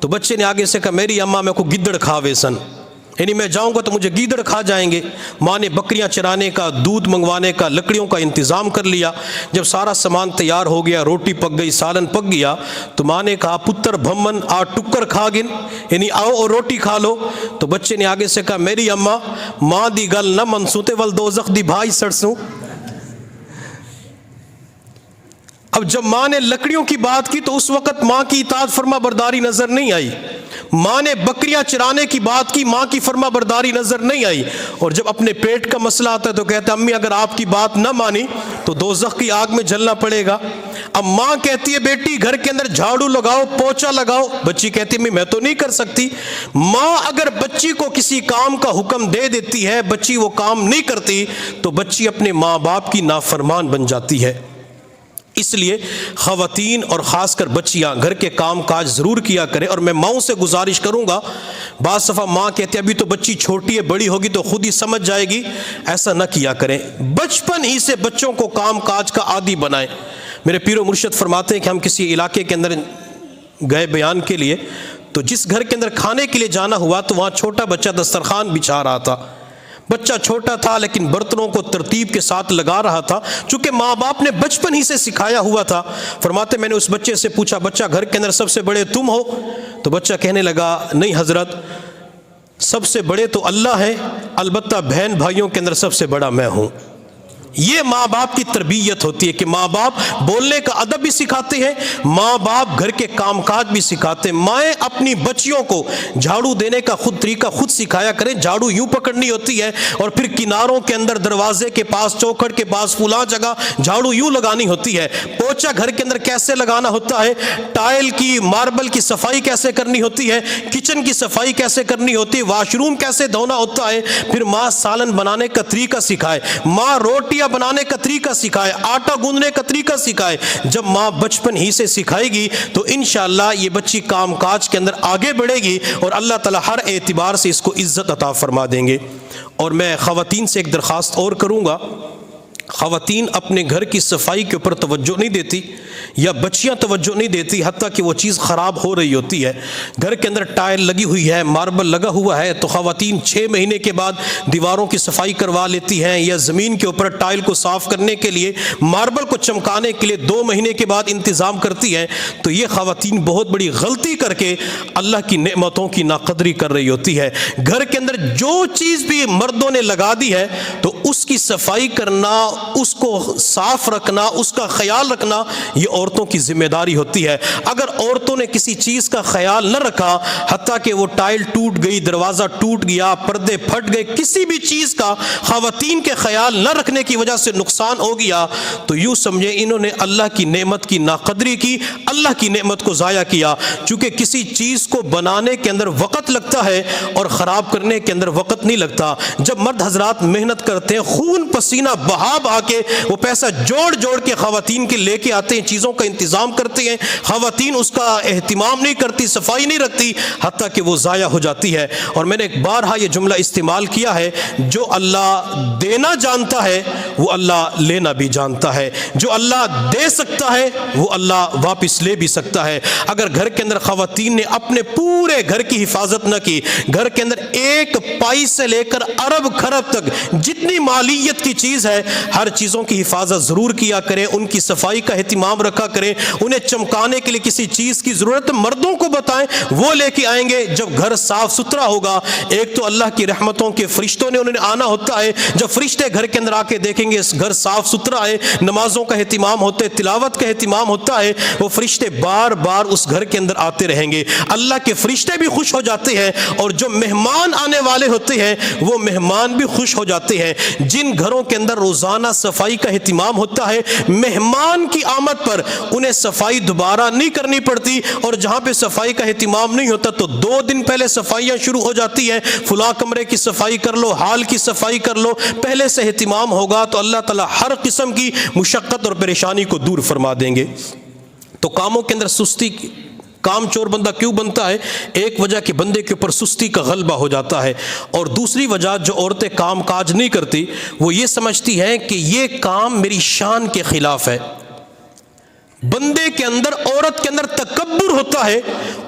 تو بچے نے آگے سے کہا میری اماں میں کوئی گدڑ کھاوے سن, یعنی میں جاؤں گا تو مجھے گیدڑ کھا جائیں گے. ماں نے بکریاں چرانے کا, دودھ منگوانے کا, لکڑیوں کا انتظام کر لیا. جب سارا سامان تیار ہو گیا, روٹی پک گئی, سالن پک گیا, تو ماں نے کہا پتر بھمن آ ٹکر کھا گن, یعنی آؤ اور روٹی کھا لو. تو بچے نے آگے سے کہا میری اماں ماں دی گل نہ منسوں تے ول دوزخ دی بھائی سڑسوں. اب جب ماں نے لکڑیوں کی بات کی تو اس وقت ماں کی اطاعت فرما برداری نظر نہیں آئی. ماں نے بکریاں چرانے کی بات کی, ماں کی فرما برداری نظر نہیں آئی. اور جب اپنے پیٹ کا مسئلہ آتا ہے تو کہتے ہیں امی اگر آپ کی بات نہ مانی تو دوزخ کی آگ میں جلنا پڑے گا. اب ماں کہتی ہے بیٹی گھر کے اندر جھاڑو لگاؤ, پوچھا لگاؤ. بچی کہتی ہے میں تو نہیں کر سکتی. ماں اگر بچی کو کسی کام کا حکم دے دیتی ہے, بچی وہ کام نہیں کرتی, تو بچی اپنے ماں باپ کی نافرمان بن جاتی ہے. اس لیے خواتین اور خاص کر بچیاں گھر کے کام کاج ضرور کیا کریں. اور میں ماؤں سے گزارش کروں گا, بعض دفعہ ماں کہتے ہیں ابھی تو بچی چھوٹی ہے, بڑی ہوگی تو خود ہی سمجھ جائے گی. ایسا نہ کیا کریں, بچپن ہی سے بچوں کو کام کاج کا عادی بنائیں. میرے پیر و مرشد فرماتے ہیں کہ ہم کسی علاقے کے اندر گئے بیان کے لیے, تو جس گھر کے اندر کھانے کے لیے جانا ہوا تو وہاں چھوٹا بچہ دسترخوان بچھا رہا تھا. بچہ چھوٹا تھا لیکن برتنوں کو ترتیب کے ساتھ لگا رہا تھا, چونکہ ماں باپ نے بچپن ہی سے سکھایا ہوا تھا. فرماتے میں نے اس بچے سے پوچھا بچہ گھر کے اندر سب سے بڑے تم ہو؟ تو بچہ کہنے لگا نہیں حضرت, سب سے بڑے تو اللہ ہیں, البتہ بہن بھائیوں کے اندر سب سے بڑا میں ہوں. یہ ماں باپ کی تربیت ہوتی ہے کہ ماں باپ بولنے کا ادب بھی سکھاتے ہیں, ماں باپ گھر کے کام کاج بھی سکھاتے ہیں. مائیں اپنی بچیوں کو جھاڑو دینے کا طریقہ خود سکھایا کریں. جھاڑو یوں پکڑنی ہوتی ہے اور پھر کناروں کے اندر دروازے کے پاس, چوکھٹ کے پاس, فلاں جگہ جھاڑو یوں لگانی ہوتی ہے. پوچھا گھر کے اندر کیسے لگانا ہوتا ہے, ٹائل کی ماربل کی صفائی کیسے کرنی ہوتی ہے, کچن کی صفائی کیسے کرنی ہوتی ہے, واش روم کیسے دھونا ہوتا ہے. پھر ماں سالن بنانے کا طریقہ سکھائے, ماں روٹی بنانے کا طریقہ سکھائے, آٹا گوندنے کا طریقہ سکھائے. جب ماں بچپن ہی سے سکھائے گی تو انشاءاللہ یہ بچی کام کاج کے اندر آگے بڑھے گی اور اللہ تعالی ہر اعتبار سے اس کو عزت عطا فرما دیں گے. اور میں خواتین سے ایک درخواست اور کروں گا, خواتین اپنے گھر کی صفائی کے اوپر توجہ نہیں دیتی. یا بچیاں توجہ نہیں دیتی، حتیٰ کہ وہ چیز خراب ہو رہی ہوتی ہے، گھر کے اندر ٹائل لگی ہوئی ہے، ماربل لگا ہوا ہے، تو خواتین 6 مہینے کے بعد دیواروں کی صفائی کروا لیتی ہیں، یا زمین کے اوپر ٹائل کو صاف کرنے کے لیے، ماربل کو چمکانے کے لیے 2 مہینے کے بعد انتظام کرتی ہیں، تو یہ خواتین بہت بڑی غلطی کر کے اللہ کی نعمتوں کی ناقدری کر رہی ہوتی ہے۔ گھر کے اندر جو چیز بھی مردوں نے لگا دی ہے تو اس کی صفائی کرنا، اس کو صاف رکھنا، اس کا خیال رکھنا یہ عورتوں کی ذمہ داری ہوتی ہے۔ اگر عورتوں نے کسی چیز کا خیال نہ رکھا، حتیٰ کہ وہ ٹائل ٹوٹ گئی، دروازہ ٹوٹ گیا، پردے پھٹ گئے، کسی بھی چیز کا خواتین کے خیال نہ رکھنے کی وجہ سے نقصان ہو گیا، تو یوں سمجھے انہوں نے اللہ کی نعمت کی ناقدری کی، اللہ کی نعمت کو ضائع کیا۔ چونکہ کسی چیز کو بنانے کے اندر وقت لگتا ہے اور خراب کرنے کے اندر وقت نہیں لگتا۔ جب مرد حضرات محنت کرتے ہیں، خون پسینہ بہا بہا کے وہ پیسہ جوڑ جوڑ کے خواتین کے لے کے آتے ہیں، چیزوں کا انتظام کرتے ہیں، خواتین اس کا اہتمام نہیں کرتی، صفائی نہیں رکھتی، حتیٰ کہ وہ ضائع ہو جاتی ہے۔ اور میں نے ایک بارہا یہ جملہ استعمال کیا ہے، جو اللہ دینا جانتا ہے وہ اللہ لینا بھی جانتا ہے، جو اللہ دے سکتا ہے وہ اللہ واپس لے بھی سکتا ہے۔ اگر گھر کے اندر خواتین نے اپنے پورے گھر کی حفاظت نہ کی، گھر کے اندر ایک پائی سے لے کر ارب خرب تک جتنی مالیت کی چیز ہے، ہر چیزوں کی حفاظت ضرور کیا کریں، ان کی صفائی کا اہتمام رکھا کریں، انہیں چمکانے کے لیے کسی چیز کی ضرورت مردوں کو بتائیں، وہ لے کے آئیں گے۔ جب گھر صاف ستھرا ہوگا، ایک تو اللہ کی رحمتوں کے فرشتوں نے انہوں نے آنا ہوتا ہے، جب فرشتے گھر کے اندر آ کے دیکھیں گے اس گھر صاف ستھرا ہے، نمازوں کا اہتمام ہوتا ہے، تلاوت کا اہتمام ہوتا ہے، وہ فرشتے بار بار اس گھر کے اندر آتے رہیں گے، اللہ کے فرشتے بھی خوش ہو جاتے ہیں، اور جو مہمان آنے والے ہوتے ہیں وہ مہمان بھی خوش ہو جاتے ہیں۔ جن گھروں کے اندر روزانہ صفائی کا اہتمام ہوتا ہے، مہمان کی آمد پر انہیں صفائی دوبارہ نہیں کرنی پڑتی، اور جہاں پہ صفائی کا اہتمام نہیں ہوتا تو 2 دن پہلے صفائیاں شروع ہو جاتی ہیں، فلاں کمرے کی صفائی کر لو، ہال کی صفائی کر لو، پہلے سے اہتمام ہوگا تو اللہ تعالیٰ ہر قسم کی مشقت اور پریشانی کو دور فرما دیں گے۔ تو کاموں کے اندر سستی، کام چور بندہ کیوں بنتا ہے؟ ایک وجہ کہ بندے کے اوپر سستی کا غلبہ ہو جاتا ہے، اور دوسری وجہ جو عورتیں کام کاج نہیں کرتی وہ یہ سمجھتی ہیں کہ یہ کام میری شان کے خلاف ہے۔ بندے کے اندر، عورت کے اندر تکبر ہوتا ہے،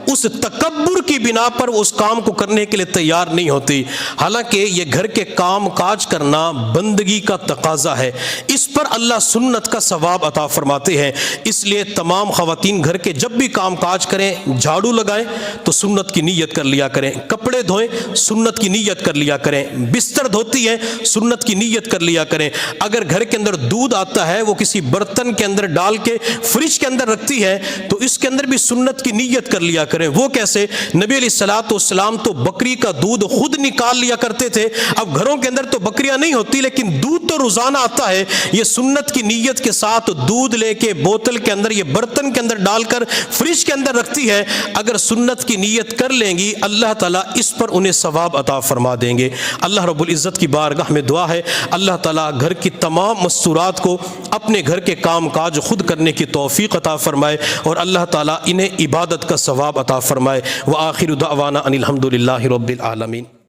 اس تکبر کی بنا پر وہ اس کام کو کرنے کے لیے تیار نہیں ہوتی، حالانکہ یہ گھر کے کام کاج کرنا بندگی کا تقاضا ہے، اس پر اللہ سنت کا ثواب عطا فرماتے ہیں۔ اس لیے تمام خواتین گھر کے جب بھی کام کاج کریں، جھاڑو لگائیں تو سنت کی نیت کر لیا کریں، کپڑے دھوئیں سنت کی نیت کر لیا کریں، بستر دھوتی ہیں سنت کی نیت کر لیا کریں۔ اگر گھر کے اندر دودھ آتا ہے وہ کسی برتن کے اندر ڈال کے فریج کے اندر رکھتی ہے تو اس کے اندر بھی سنت کی نیت کر لیا کریں۔ وہ کیسے؟ نبی علیہ السلام تو بکری کا دودھ خود نکال لیا کرتے تھے، اب گھروں کے اندر تو بکریاں نہیں ہوتی لیکن دودھ تو روزانہ آتا ہے، یہ سنت کی نیت کے ساتھ دودھ لے کے بوتل کے اندر، یہ برتن کے اندر ڈال کر فریج کے اندر رکھتی ہے۔ اگر سنت کی نیت کر لیں گی اللہ تعالیٰ اس پر انہیں ثواب عطا فرما دیں گے۔ اللہ رب العزت کی بارگاہ میں دعا ہے اللہ تعالیٰ گھر کی تمام مستورات کو اپنے گھر کے کام کاج خود کرنے کی توفیق عطا فرمائے، اور اللہ تعالیٰ انہیں عبادت کا ثواب عطا فرمائے۔ وآخر دعوانا ان الحمد للہ رب العالمین۔